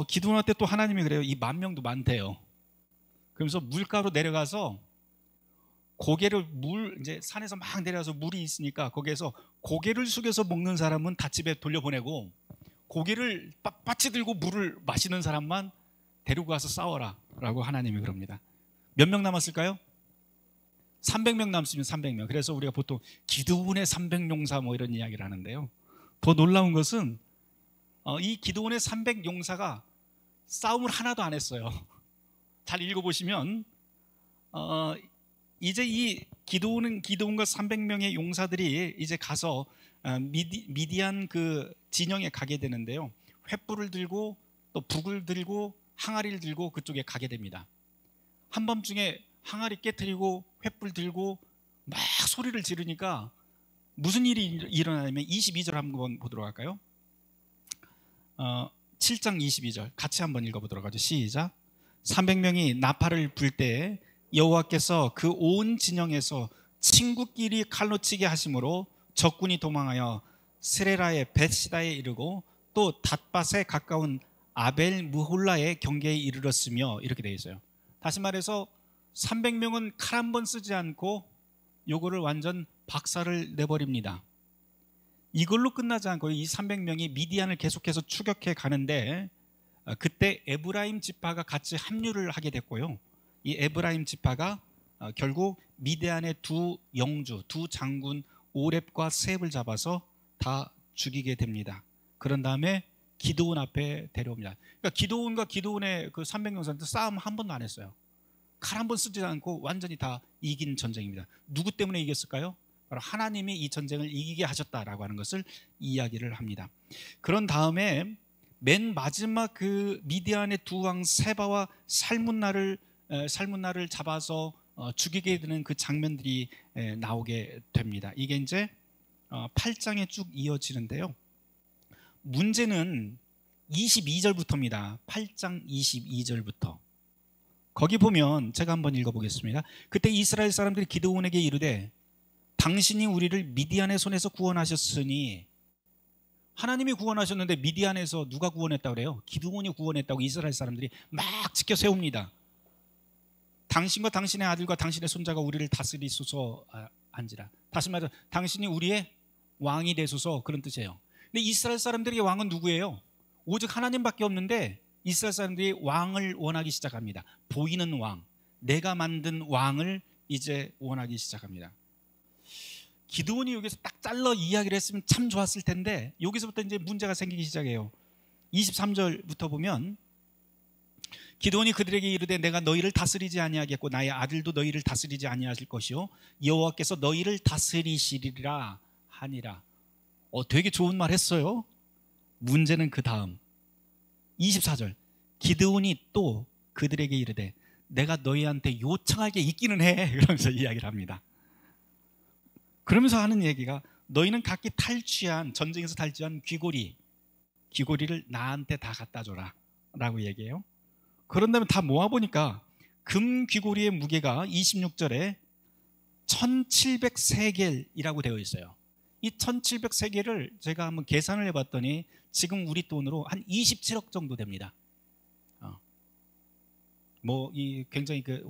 기드온한테 또 하나님이 그래요. 이 10,000명도 많대요. 그러면서 물가로 내려가서 고개를 이제 산에서 막 내려가서 물이 있으니까 거기에서 고개를 숙여서 먹는 사람은 다 집에 돌려보내고 고개를 빳빳이 들고 물을 마시는 사람만 데리고 가서 싸워라 라고 하나님이 그럽니다. 몇 명 남았을까요? 300명 남았으면 300명. 그래서 우리가 보통 기드온의 300용사 뭐 이런 이야기를 하는데요. 더 놀라운 것은 이 기드온의 300용사가 싸움을 하나도 안 했어요. 잘 읽어보시면 이제 이 기드온과 300명의 용사들이 이제 가서 미디안 그 진영에 가게 되는데요. 횃불을 들고 또 북을 들고 항아리를 들고 그쪽에 가게 됩니다. 한밤중에 항아리 깨트리고 횃불 들고 막 소리를 지르니까 무슨 일이 일어나냐면 22절 한번 보도록 할까요? 7장 22절 같이 한번 읽어보도록 하죠. 시작. 300명이 나팔을 불 때 여호와께서 그 온 진영에서 친구끼리 칼로 치게 하심으로 적군이 도망하여 스레라의 벳시다에 이르고 또 닷밭에 가까운 아벨 무홀라의 경계에 이르렀으며 이렇게 되어 있어요. 다시 말해서 300명은 칼 한 번 쓰지 않고 요거를 완전 박살을 내버립니다. 이걸로 끝나지 않고 이 300명이 미디안을 계속해서 추격해 가는데 그때 에브라임 지파가 같이 합류를 하게 됐고요. 이 에브라임 지파가 결국 미디안의 두 영주, 두 장군 오렙과 세heb을 잡아서 다 죽이게 됩니다. 그런 다음에 기드온 앞에 데려옵니다. 그러니까 기드온의 그 300명사한테 싸움 한 번도 안 했어요. 칼 한 번 쓰지 않고 완전히 다 이긴 전쟁입니다. 누구 때문에 이겼을까요? 바로 하나님이 이 전쟁을 이기게 하셨다라고 하는 것을 이야기를 합니다. 그런 다음에 맨 마지막 그 미디안의 두 왕 세바와 살문나를 잡아서 죽이게 되는 그 장면들이 나오게 됩니다. 이게 이제 8장에 쭉 이어지는데요. 문제는 22절부터입니다. 8장 22절부터. 거기 보면 제가 한번 읽어보겠습니다. 그때 이스라엘 사람들이 기드온에게 이르되 당신이 우리를 미디안의 손에서 구원하셨으니, 하나님이 구원하셨는데 미디안에서 누가 구원했다고 그래요? 기드온이 구원했다고 이스라엘 사람들이 막 지켜 세웁니다. 당신과 당신의 아들과 당신의 손자가 우리를 다스리소서 한지라. 다시 말해서 당신이 우리의 왕이 되소서, 그런 뜻이에요. 근데 이스라엘 사람들의 왕은 누구예요? 오직 하나님밖에 없는데 이스라엘 사람들이 왕을 원하기 시작합니다. 보이는 왕, 내가 만든 왕을 이제 원하기 시작합니다. 기드온이 여기서 딱 잘라 이야기를 했으면 참 좋았을 텐데 여기서부터 이제 문제가 생기기 시작해요. 23절부터 보면 기드온이 그들에게 이르되 내가 너희를 다스리지 아니하겠고 나의 아들도 너희를 다스리지 아니하실 것이요 여호와께서 너희를 다스리시리라 하니라. 되게 좋은 말 했어요. 문제는 그 다음 24절. 기드온이 또 그들에게 이르되 내가 너희한테 요청할 게 있기는 해. 그러면서 이야기를 합니다. 그러면서 하는 얘기가 너희는 각기 전쟁에서 탈취한 귀고리를 나한테 다 갖다 줘라 라고 얘기해요. 그런 다음에 다 모아보니까 금 귀고리의 무게가 26절에 1700세겔이라고 되어 있어요. 이 1700세겔을 제가 한번 계산을 해봤더니 지금 우리 돈으로 한 27억 정도 됩니다. 이 굉장히 그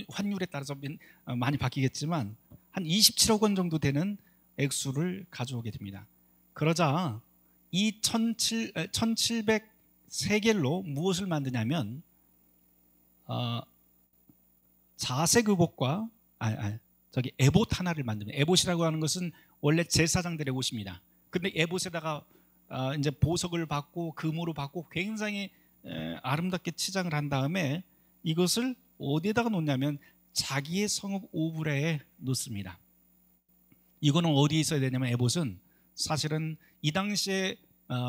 환율에 따라서 많이 바뀌겠지만 한 27억 원 정도 되는 액수를 가져오게 됩니다. 그러자 이 1700세겔로 무엇을 만드냐면 자색 의복과 에봇 하나를 만듭니다. 에봇이라고 하는 것은 원래 제사장들의 옷입니다. 근데 에봇에다가 이제 보석을 받고 금으로 받고 굉장히 아름답게 치장을 한 다음에 이것을 어디에다가 놓냐면 자기의 성읍 오브라에 놓습니다. 이거는 어디에 있어야 되냐면 에봇은 사실은 이 당시에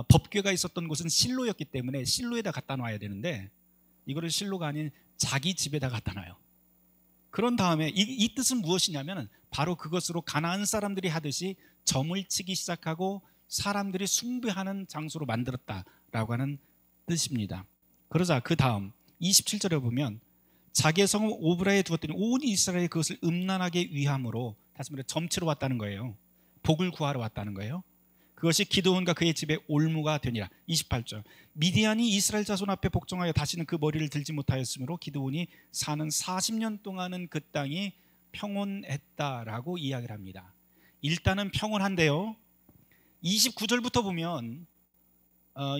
법궤가 있었던 곳은 실로였기 때문에 실로에다 갖다 놔야 되는데 이거를 실로가 아닌 자기 집에다 갖다 놔요. 그런 다음에 이 뜻은 무엇이냐면 바로 그것으로 가나안 사람들이 하듯이 점을 치기 시작하고 사람들이 숭배하는 장소로 만들었다라고 하는 뜻입니다. 그러자 그 다음 27절에 보면 자기의 성읍 오브라에 두었더니 온 이스라엘이 그것을 음란하게 위함으로, 다시 말해 점치러 왔다는 거예요. 복을 구하러 왔다는 거예요. 그것이 기드온과 그의 집에 올무가 되니라. 28절. 미디안이 이스라엘 자손 앞에 복종하여 다시는 그 머리를 들지 못하였으므로 기드온이 사는 40년 동안은 그 땅이 평온했다라고 이야기를 합니다. 일단은 평온한데요. 29절부터 보면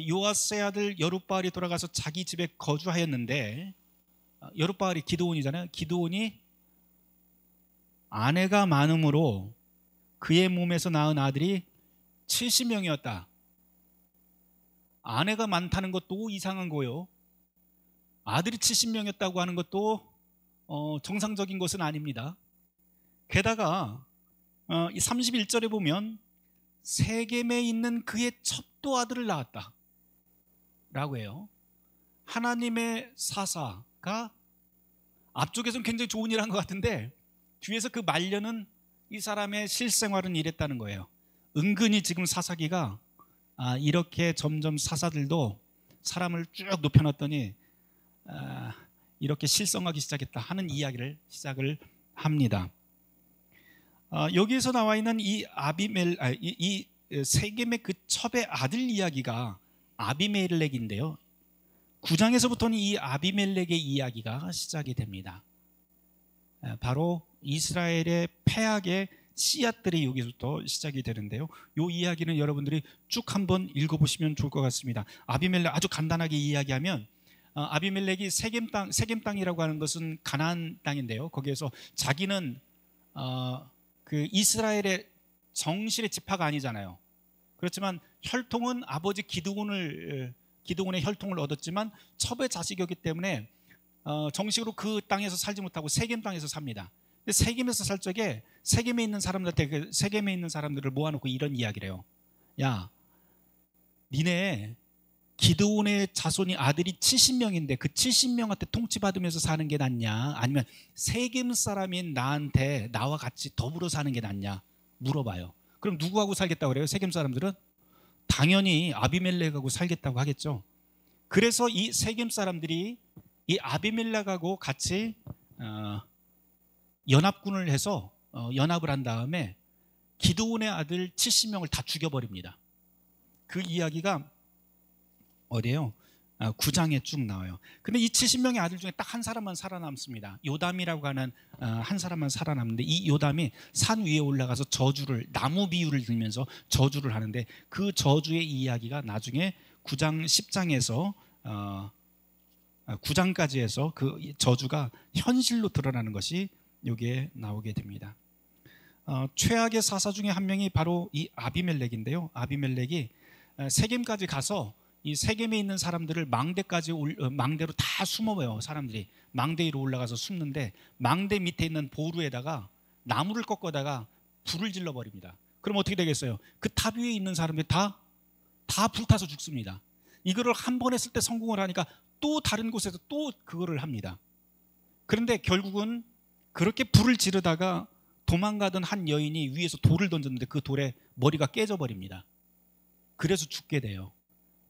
요아스의 아들 여룻바알이 돌아가서 자기 집에 거주하였는데, 여룻바알이 기드온이잖아요. 기드온이 아내가 많음으로 그의 몸에서 낳은 아들이 70명이었다. 아내가 많다는 것도 이상한 거예요. 아들이 70명이었다고 하는 것도 정상적인 것은 아닙니다. 게다가 이 31절에 보면 세겜에 있는 그의 첩도 아들을 낳았다 라고 해요. 하나님의 사사가 앞쪽에서는 굉장히 좋은 일 한 것 같은데 뒤에서 그 말년은 이 사람의 실생활은 이랬다는 거예요. 은근히 지금 사사기가 이렇게 점점 사사들도 사람을 쭉 높여놨더니 이렇게 실성하기 시작했다 하는 이야기를 시작을 합니다. 여기에서 나와 있는 이 세겜의 그 첩의 아들 이야기가 아비멜렉인데요. 9장에서부터는 이 아비멜렉의 이야기가 시작이 됩니다. 바로 이스라엘의 패악의 씨앗들이 여기서부터 시작이 되는데요. 이 이야기는 여러분들이 쭉 한번 읽어보시면 좋을 것 같습니다. 아비멜렉 아주 간단하게 이야기하면 아비멜렉이 세겜 땅이라고 하는 것은 가나안 땅인데요. 거기에서 자기는 그 이스라엘의 정실의 지파가 아니잖아요. 그렇지만 혈통은 아버지 기드온의 혈통을 얻었지만 첩의 자식이었기 때문에 정식으로 그 땅에서 살지 못하고 세겜 땅에서 삽니다. 근데 세겜에서 살 적에 세겜에 있는 사람들한테 세겜에 있는 사람들을 모아놓고 이런 이야기를 해요. 야, 니네 기드온의 자손이 아들이 70명인데 그 70명한테 통치받으면서 사는 게 낫냐, 아니면 세겜 사람인 나한테 나와 같이 더불어 사는 게 낫냐 물어봐요. 그럼 누구하고 살겠다고 그래요? 세겜 사람들은 당연히 아비멜렉하고 살겠다고 하겠죠. 그래서 이 세겜 사람들이 이 아비멜렉하고 같이 연합군을 해서 연합을 한 다음에 기드온의 아들 70명을 다 죽여버립니다. 그 이야기가 어디에요? 9장에 쭉 나와요. 근데 이 70명의 아들 중에 딱 한 사람만 살아남습니다. 요담이라고 하는 한 사람만 살아남는데, 이 요담이 산 위에 올라가서 저주를, 나무 비유를 들면서 저주를 하는데, 그 저주의 이야기가 나중에 9장 10장에서 9장까지 해서 그 저주가 현실로 드러나는 것이 여기에 나오게 됩니다. 최악의 사사 중에 한 명이 바로 이 아비멜렉인데요. 아비멜렉이 세겜까지 가서 이 세겜에 있는 사람들을 망대로 다 숨어요. 사람들이 망대 위로 올라가서 숨는데, 망대 밑에 있는 보루에다가 나무를 꺾어다가 불을 질러버립니다. 그럼 어떻게 되겠어요? 그 탑 위에 있는 사람들이 다 불타서 죽습니다. 이거를 한 번 했을 때 성공을 하니까 또 다른 곳에서 또 그거를 합니다. 그런데 결국은 그렇게 불을 지르다가 도망가던 한 여인이 위에서 돌을 던졌는데 그 돌에 머리가 깨져버립니다. 그래서 죽게 돼요.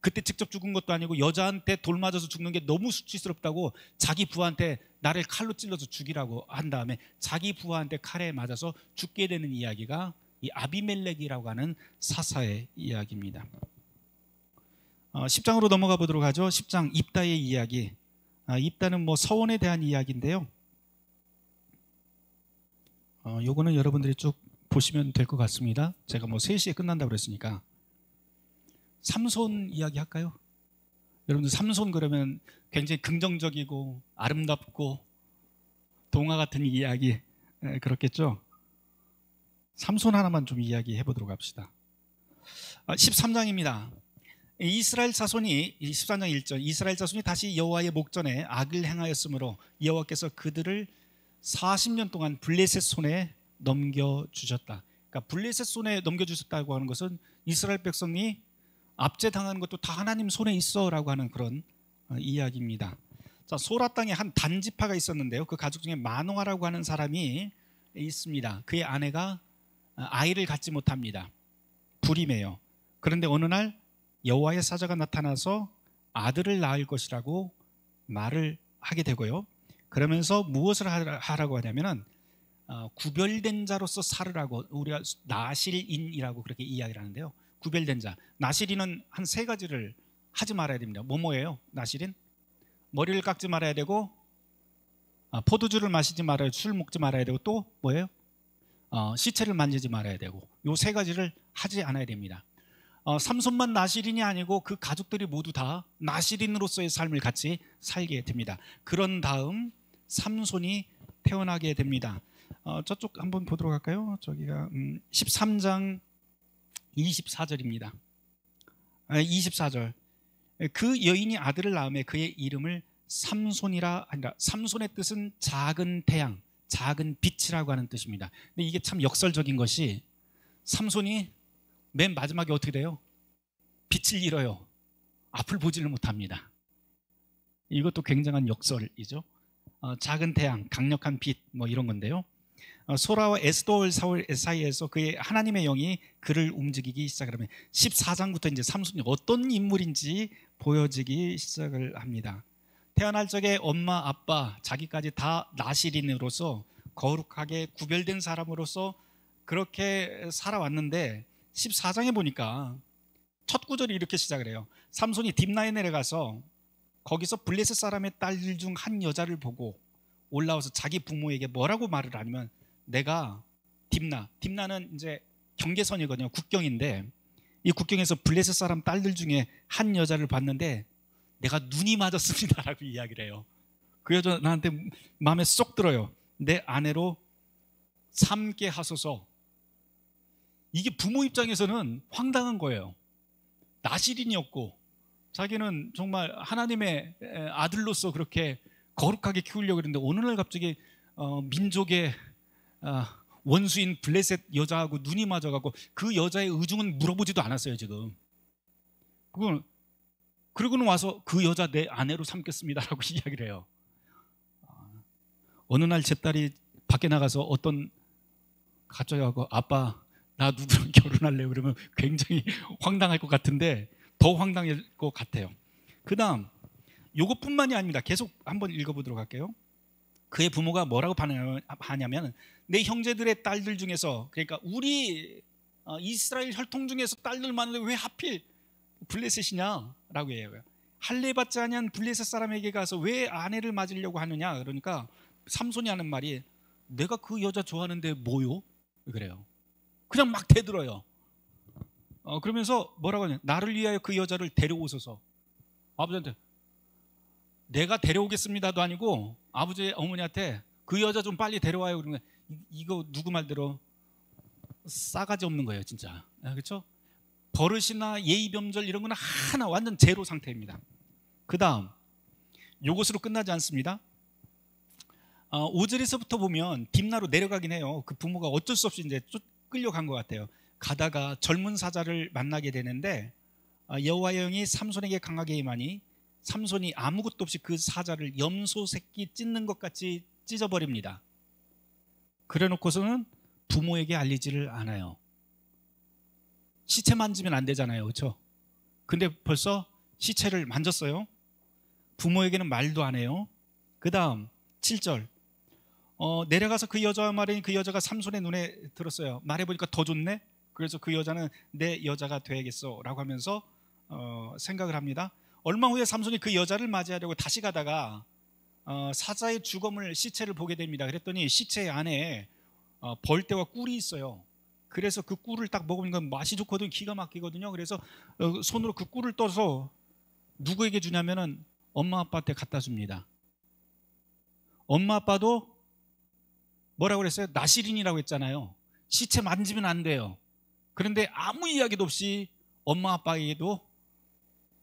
그때 직접 죽은 것도 아니고 여자한테 돌 맞아서 죽는 게 너무 수치스럽다고 자기 부하한테 나를 칼로 찔러서 죽이라고 한 다음에 자기 부하한테 칼에 맞아서 죽게 되는 이야기가 이 아비멜렉이라고 하는 사사의 이야기입니다. 10장으로 넘어가 보도록 하죠. 10장 입다의 이야기. 입다는 서원에 대한 이야기인데요. 요거는 여러분들이 쭉 보시면 될 것 같습니다. 제가 3시에 끝난다고 그랬으니까. 삼손 이야기 할까요? 여러분들 삼손 그러면 굉장히 긍정적이고 아름답고 동화 같은 이야기 그렇겠죠? 삼손 하나만 좀 이야기해 보도록 합시다. 13장입니다. 이스라엘 자손이 13장 1절 이스라엘 자손이 다시 여호와의 목전에 악을 행하였으므로 여호와께서 그들을 40년 동안 블레셋 손에 넘겨주셨다. 그러니까 블레셋 손에 넘겨주셨다고 하는 것은 이스라엘 백성이 압제당한 것도 다 하나님 손에 있어라고 하는 그런 이야기입니다. 자, 소라 땅에 한 단지파가 있었는데요. 그 가족 중에 마노아라고 하는 사람이 있습니다. 그의 아내가 아이를 갖지 못합니다. 불임해요. 그런데 어느 날 여호와의 사자가 나타나서 아들을 낳을 것이라고 말을 하게 되고요. 그러면서 무엇을 하라고 하냐면은 구별된 자로서 살으라고, 우리가 나실인이라고 그렇게 이야기를 하는데요. 구별된 자, 나실인은 한 3가지를 하지 말아야 됩니다. 뭐예요? 나실인? 머리를 깎지 말아야 되고, 포도주를 마시지 말아야, 술 먹지 말아야 되고, 또 뭐예요? 시체를 만지지 말아야 되고, 요 3가지를 하지 않아야 됩니다. 삼손만 나실인이 아니고 그 가족들이 모두 다 나실인으로서의 삶을 같이 살게 됩니다. 그런 다음 삼손이 태어나게 됩니다. 저쪽 한번 보도록 할까요? 저기가 13장 24절입니다. 24절 그 여인이 아들을 낳음에 그의 이름을 삼손이라 아니라 삼손의 뜻은 작은 태양, 작은 빛이라고 하는 뜻입니다. 근데 이게 참 역설적인 것이 삼손이 맨 마지막에 어떻게 돼요? 빛을 잃어요. 앞을 보지를 못합니다. 이것도 굉장한 역설이죠. 작은 태양, 강력한 빛 뭐 이런 건데요. 소라와 에스돌 사이에서 그의 하나님의 영이 그를 움직이기 시작을 하면 14장부터 이제 삼손이 어떤 인물인지 보여지기 시작을 합니다. 태어날 적에 엄마, 아빠, 자기까지 다 나실인으로서 거룩하게 구별된 사람으로서 그렇게 살아왔는데 14장에 보니까 첫 구절이 이렇게 시작을 해요. 삼손이 딥나에 내려가서 거기서 블레셋 사람의 딸들 중 한 여자를 보고 올라와서 자기 부모에게 뭐라고 말을 하냐면, 내가 딥나는 이제 경계선이거든요. 국경인데 이 국경에서 블레셋 사람 딸들 중에 한 여자를 봤는데 내가 눈이 맞았습니다 라고 이야기를 해요. 그 여자 나한테 마음에 쏙 들어요. 내 아내로 삼게 하소서. 이게 부모 입장에서는 황당한 거예요. 나실인이었고 자기는 정말 하나님의 아들로서 그렇게 거룩하게 키우려고 했는데 어느 날 갑자기 민족의 원수인 블레셋 여자하고 눈이 맞아가고 그 여자의 의중은 물어보지도 않았어요 지금. 그러고는 와서 그 여자 내 아내로 삼겠습니다라고 이야기를 해요. 어느 날 제 딸이 밖에 나가서 어떤 가족이 하고 아빠 나 누구랑 결혼할래요? 그러면 굉장히 황당할 것 같은데 더 황당할 것 같아요. 그 다음 이것뿐만이 아닙니다. 계속 한번 읽어보도록 할게요. 그의 부모가 뭐라고 하냐면 내 형제들의 딸들 중에서, 그러니까 우리 이스라엘 혈통 중에서 딸들 많은데 왜 하필 블레셋이냐라고 해요. 할례받지 아니한 블레셋 사람에게 가서 왜 아내를 맞으려고 하느냐. 그러니까 삼손이 하는 말이 내가 그 여자 좋아하는데 뭐요? 그래요. 그냥 막 대들어요. 그러면서 뭐라고 하냐, 나를 위하여 그 여자를 데려오소서. 아버지한테 내가 데려오겠습니다도 아니고 아버지 어머니한테 그 여자 좀 빨리 데려와요. 그러면 이거 누구 말대로 싸가지 없는 거예요 진짜. 그렇죠? 버릇이나 예의 범절 이런 거는 하나 완전 제로 상태입니다. 그 다음 요것으로 끝나지 않습니다. 5절에서부터 보면 딥나로 내려가긴 해요. 그 부모가 어쩔 수 없이 이제 끌려간 것 같아요. 가다가 젊은 사자를 만나게 되는데 여호와의 영이 삼손에게 강하게 임하니 삼손이 아무것도 없이 그 사자를 염소 새끼 찢는 것 같이 찢어버립니다. 그래놓고서는 부모에게 알리지를 않아요. 시체 만지면 안 되잖아요, 그렇죠? 근데 벌써 시체를 만졌어요. 부모에게는 말도 안 해요. 그 다음 7절 내려가서 그 여자와 말하니 그 여자가 삼손의 눈에 들었어요. 말해보니까 더 좋네. 그래서 그 여자는 내 여자가 돼야겠어 라고 하면서 생각을 합니다. 얼마 후에 삼손이 그 여자를 맞이하려고 다시 가다가 사자의 주검을, 시체를 보게 됩니다. 그랬더니 시체 안에 벌떼와 꿀이 있어요. 그래서 그 꿀을 딱 먹으니까 맛이 좋거든요. 기가 막히거든요. 그래서 손으로 그 꿀을 떠서 누구에게 주냐면은 엄마 아빠한테 갖다 줍니다. 엄마 아빠도 뭐라고 그랬어요? 나실인이라고 했잖아요. 시체 만지면 안 돼요. 그런데 아무 이야기도 없이 엄마 아빠에게도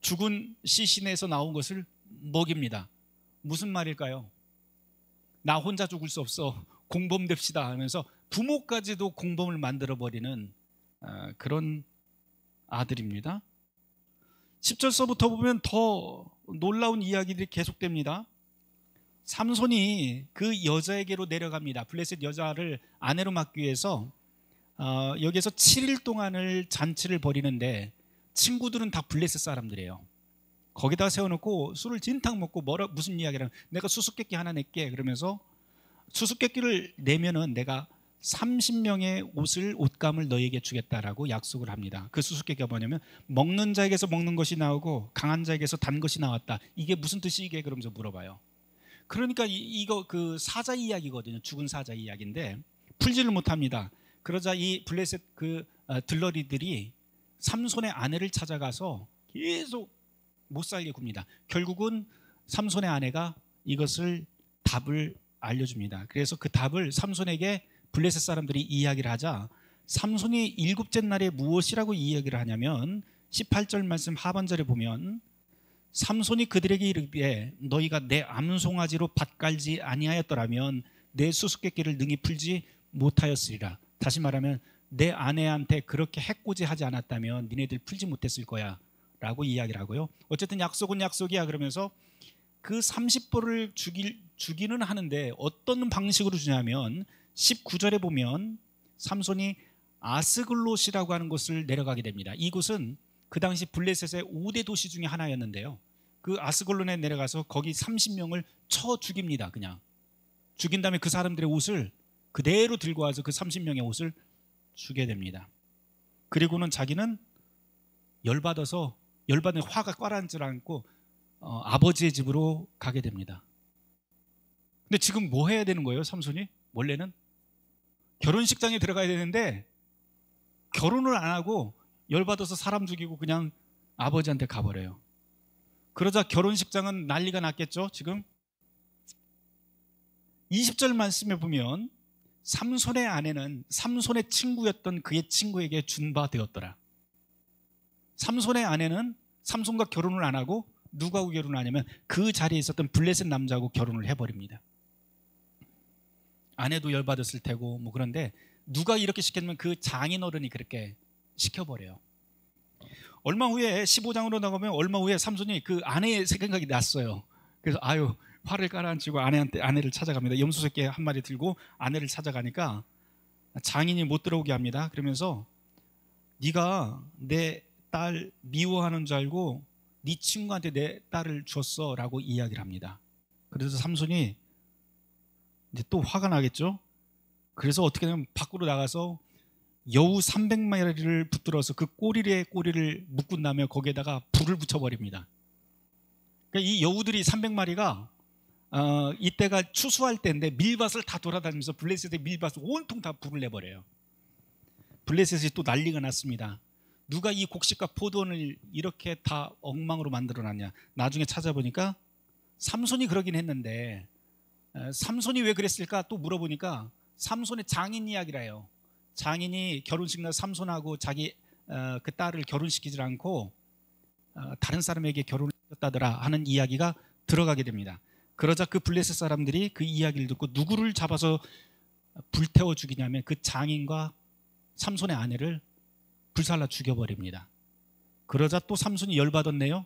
죽은 시신에서 나온 것을 먹입니다. 무슨 말일까요? 나 혼자 죽을 수 없어, 공범됩시다 하면서 부모까지도 공범을 만들어버리는 그런 아들입니다. 10절서부터 보면 더 놀라운 이야기들이 계속됩니다. 삼손이 그 여자에게로 내려갑니다. 블레셋 여자를 아내로 맡기 위해서 여기에서 7일 동안을 잔치를 벌이는데 친구들은 다 블레셋 사람들이에요. 거기다 세워놓고 술을 진탕 먹고 무슨 이야기를 하면 내가 수수께끼 하나 낼게. 그러면서 수수께끼를 내면은 내가 30명의 옷감을 너에게 주겠다라고 약속을 합니다. 그 수수께끼가 뭐냐면 먹는 자에게서 먹는 것이 나오고 강한 자에게서 단 것이 나왔다. 이게 무슨 뜻이게? 그러면서 물어봐요. 그러니까 이거 그 사자 이야기거든요. 죽은 사자 이야기인데 풀지를 못합니다. 그러자 이 블레셋 들러리들이 삼손의 아내를 찾아가서 계속 못 살게 굽니다. 결국은 삼손의 아내가 이것을 답을 알려줍니다. 그래서 그 답을 삼손에게 블레셋 사람들이 이야기를 하자 삼손이 7째 날에 무엇이라고 이야기를 하냐면 18절 말씀 하반절에 보면 삼손이 그들에게 이르되 너희가 내 암송아지로 밭 갈지 아니하였더라면 내 수수께끼를 능히 풀지 못하였으리라. 다시 말하면 내 아내한테 그렇게 해코지하지 않았다면 니네들 풀지 못했을 거야 라고 이야기를 하고요. 어쨌든 약속은 약속이야 그러면서 그 30벌을 주기는 하는데 어떤 방식으로 주냐면 19절에 보면 삼손이 아스글롯이라고 하는 곳을 내려가게 됩니다. 이곳은 그 당시 블레셋의 5대 도시 중에 하나였는데요. 그 아스글론에 내려가서 거기 30명을 쳐 죽입니다. 그냥 죽인 다음에 그 사람들의 옷을 그대로 들고 와서 그 30명의 옷을 주게 됩니다. 그리고는 자기는 열받은 화가 꽈란줄 않고 아버지의 집으로 가게 됩니다. 근데 지금 뭐 해야 되는 거예요? 삼손이 원래는 결혼식장에 들어가야 되는데 결혼을 안 하고 열받아서 사람 죽이고 그냥 아버지한테 가버려요. 그러자 결혼식장은 난리가 났겠죠. 지금 20절 말씀에 보면 삼손의 아내는 삼손의 친구였던 그의 친구에게 준 바 되었더라. 삼손의 아내는 삼손과 결혼을 안 하고 누구하고 결혼을 하냐면 그 자리에 있었던 블레셋 남자하고 결혼을 해버립니다. 아내도 열받았을 테고 뭐 그런데 누가 이렇게 시켰냐면 그 장인어른이 그렇게 시켜버려요. 얼마 후에 15장으로 나가면 얼마 후에 삼손이 그 아내의 생각이 났어요. 그래서 화를 깔아앉히고 아내를 찾아갑니다. 염소새끼 한 마리 들고 아내를 찾아가니까 장인이 못 들어오게 합니다. 그러면서 네가 내 딸 미워하는 줄 알고 네 친구한테 내 딸을 줬어 라고 이야기를 합니다. 그래서 삼손이 이제 또 화가 나겠죠. 그래서 어떻게 하냐면 밖으로 나가서 여우 300마리를 붙들어서 그 꼬리에 꼬리를 묶은 다음에 거기에다가 불을 붙여버립니다. 그러니까 이 여우들이 300마리가 이때가 추수할 때인데 밀밭을 다 돌아다니면서 블레셋의 밀밭을 온통 다 불을 내버려요. 블레셋이 또 난리가 났습니다. 누가 이 곡식과 포도원을 이렇게 다 엉망으로 만들어놨냐. 나중에 찾아보니까 삼손이 그러긴 했는데 삼손이 왜 그랬을까 또 물어보니까 삼손의 장인 이야기라 해요. 장인이 결혼식 날 삼손하고 자기 그 딸을 결혼시키지 않고 다른 사람에게 결혼을 했다더라 하는 이야기가 들어가게 됩니다. 그러자 그 블레셋 사람들이 그 이야기를 듣고 누구를 잡아서 불태워 죽이냐면 그 장인과 삼손의 아내를 불살라 죽여버립니다. 그러자 또 삼손이 열받았네요.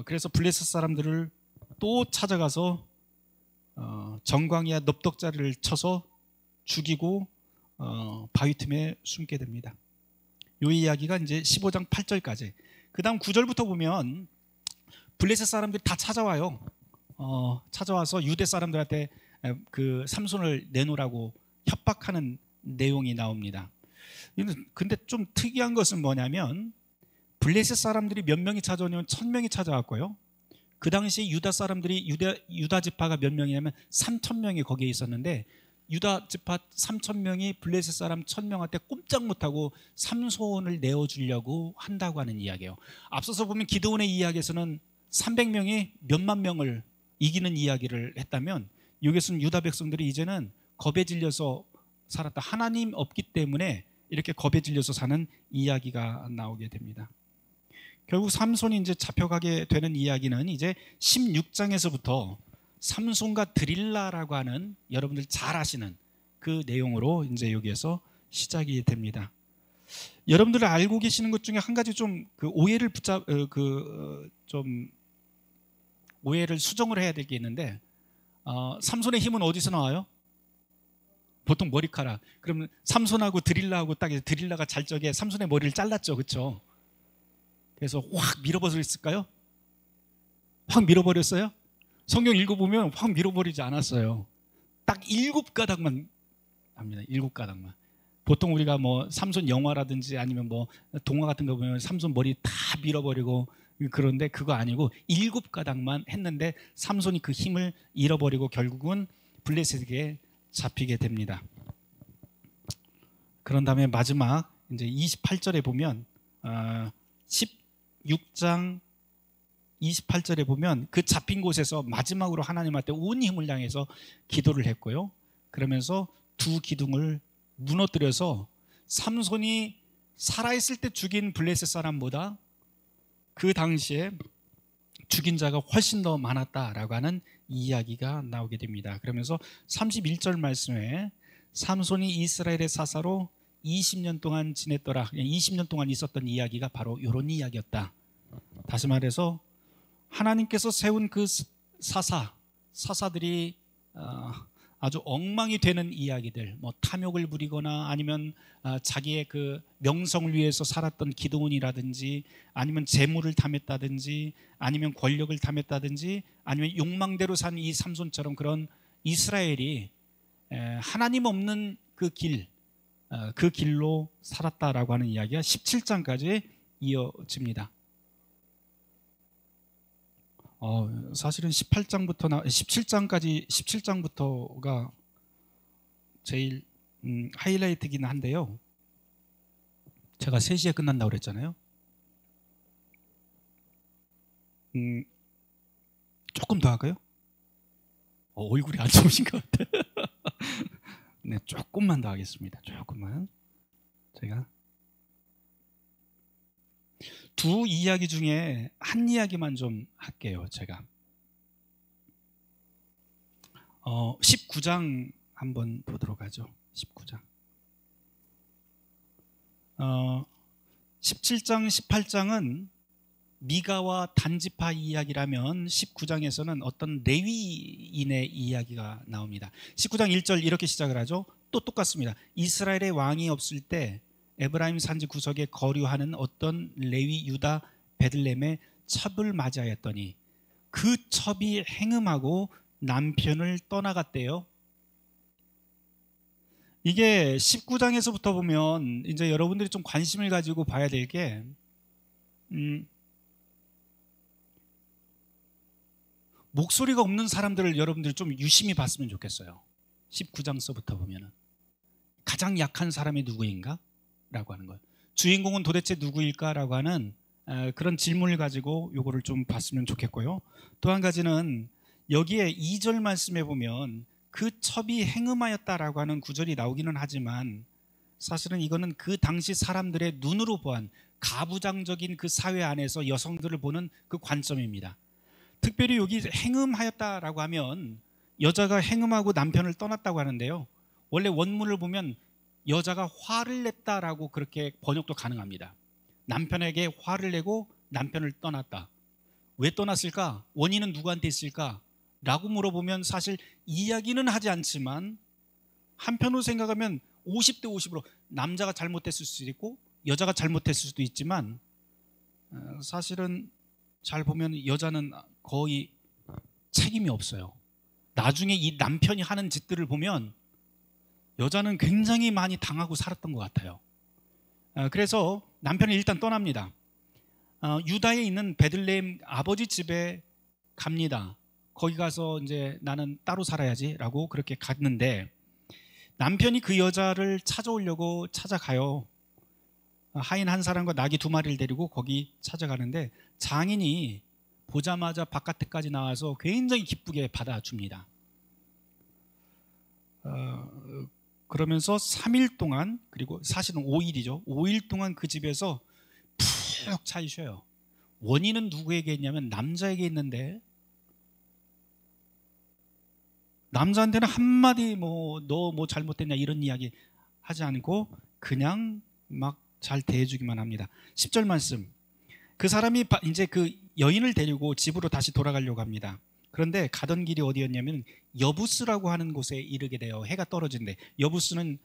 그래서 블레셋 사람들을 또 찾아가서 정광이와 넙덕자를 쳐서 죽이고 바위 틈에 숨게 됩니다. 이 이야기가 이제 15장 8절까지. 그 다음 9절부터 보면 블레셋 사람들이 다 찾아와요. 찾아와서 유대 사람들한테 그 삼손을 내놓으라고 협박하는 내용이 나옵니다. 근데 좀 특이한 것은 뭐냐면 블레셋 사람들이 몇 명이 찾아오냐면 1000명이 찾아왔고요. 그 당시 유다 사람들이 유다 지파가 몇 명이냐면 3000명이 거기에 있었는데 유다 지파 3000명이 블레셋 사람 1000명한테 꼼짝 못하고 삼손을 내어주려고 한다고 하는 이야기예요. 앞서서 보면 기드온의 이야기에서는 300명이 몇만 명을 이기는 이야기를 했다면 여기서는 유다 백성들이 이제는 겁에 질려서 살았다. 하나님 없기 때문에 이렇게 겁에 질려서 사는 이야기가 나오게 됩니다. 결국 삼손이 이제 잡혀가게 되는 이야기는 이제 16장에서부터 삼손과 드릴라라고 하는 여러분들 잘 아시는 그 내용으로 이제 여기에서 시작이 됩니다. 여러분들 알고 계시는 것 중에 한 가지 좀 그 오해를 좀 오해를 수정을 해야 될 게 있는데 삼손의 힘은 어디서 나와요? 보통 머리카락. 그러면 삼손하고 드릴라하고 딱 드릴라가 잘 적에 삼손의 머리를 잘랐죠, 그렇죠? 그래서 확 밀어버렸을까요? 확 밀어버렸어요? 성경 읽어보면 확 밀어버리지 않았어요. 딱 7가닥만 합니다. 7가닥만. 보통 우리가 뭐 삼손 영화라든지 아니면 뭐 동화 같은 거 보면 삼손 머리 다 밀어버리고 그런데 그거 아니고 7가닥만 했는데 삼손이 그 힘을 잃어버리고 결국은 블레셋에게 잡히게 됩니다. 그런 다음에 마지막 이제 28절에 보면 16장 28절에 보면 그 잡힌 곳에서 마지막으로 하나님한테 온 힘을 향해서 기도를 했고요. 그러면서 두 기둥을 무너뜨려서 삼손이 살아있을 때 죽인 블레셋 사람보다 그 당시에 죽인 자가 훨씬 더 많았다라고 하는 이야기가 나오게 됩니다. 그러면서 31절 말씀에 삼손이 이스라엘의 사사로 20년 동안 지냈더라. 20년 동안 있었던 이야기가 바로 이런 이야기였다. 다시 말해서 하나님께서 세운 그 사사들이 아주 엉망이 되는 이야기들, 뭐 탐욕을 부리거나 아니면 자기의 그 명성을 위해서 살았던 기드온이라든지 아니면 재물을 탐했다든지 아니면 권력을 탐했다든지 아니면 욕망대로 산 이 삼손처럼 그런 이스라엘이 하나님 없는 그 길로 살았다라고 하는 이야기가 17장까지 이어집니다. 사실은 17장부터가 제일 하이라이트긴 한데요. 제가 3시에 끝난다고 그랬잖아요. 조금 더 할까요? 얼굴이 안 좋으신 것 같아요. 네, 조금만 더 하겠습니다. 조금만. 제가 두 이야기 중에 한 이야기만 좀 할게요. 제가 19장 한번 보도록 하죠. 19장 17장 18장은 미가와 단지파 이야기라면 19장에서는 어떤 레위인의 이야기가 나옵니다. 19장 1절 이렇게 시작을 하죠. 또 똑같습니다. 이스라엘의 왕이 없을 때 에브라임 산지 구석에 거류하는 어떤 레위 유다 베들레헴의 첩을 맞이하였더니 그 첩이 행음하고 남편을 떠나갔대요. 이게 19장에서부터 보면 이제 여러분들이 좀 관심을 가지고 봐야 될 게 목소리가 없는 사람들을 여러분들이 좀 유심히 봤으면 좋겠어요. 19장서부터 보면은 가장 약한 사람이 누구인가? 라고 하는 거예요. 주인공은 도대체 누구일까? 라고 하는 그런 질문을 가지고 요거를 좀 봤으면 좋겠고요. 또 한 가지는 여기에 2절 말씀에 보면 그 첩이 행음하였다라고 하는 구절이 나오기는 하지만 사실은 이거는 그 당시 사람들의 눈으로 보한 가부장적인 그 사회 안에서 여성들을 보는 그 관점입니다. 특별히 여기 행음하였다라고 하면 여자가 행음하고 남편을 떠났다고 하는데요. 원래 원문을 보면 여자가 화를 냈다라고 그렇게 번역도 가능합니다. 남편에게 화를 내고 남편을 떠났다. 왜 떠났을까? 원인은 누구한테 있을까? 라고 물어보면 사실 이야기는 하지 않지만 한편으로 생각하면 50대 50으로 남자가 잘못했을 수도 있고 여자가 잘못했을 수도 있지만 사실은 잘 보면 여자는 거의 책임이 없어요. 나중에 이 남편이 하는 짓들을 보면 여자는 굉장히 많이 당하고 살았던 것 같아요. 그래서 남편이 일단 떠납니다. 유다에 있는 베들레헴 아버지 집에 갑니다. 거기 가서 이제 나는 따로 살아야지라고 그렇게 갔는데 남편이 그 여자를 찾아오려고 찾아가요. 하인 한 사람과 나귀 2마리를 데리고 거기 찾아가는데 장인이 보자마자 바깥에까지 나와서 굉장히 기쁘게 받아줍니다. 그러면서 3일 동안, 그리고 사실은 5일이죠. 5일 동안 그 집에서 푹 잘 쉬어요. 원인은 누구에게 있냐면 남자에게 있는데 남자한테는 한마디 너 뭐 잘못됐냐 이런 이야기 하지 않고 그냥 막 잘 대해주기만 합니다. 10절 말씀. 그 사람이 이제 그 여인을 데리고 집으로 다시 돌아가려고 합니다. 그런데 가던 길이 어디였냐면 여부스라고 하는 곳에 이르게 돼요. 해가 떨어진데 여부스는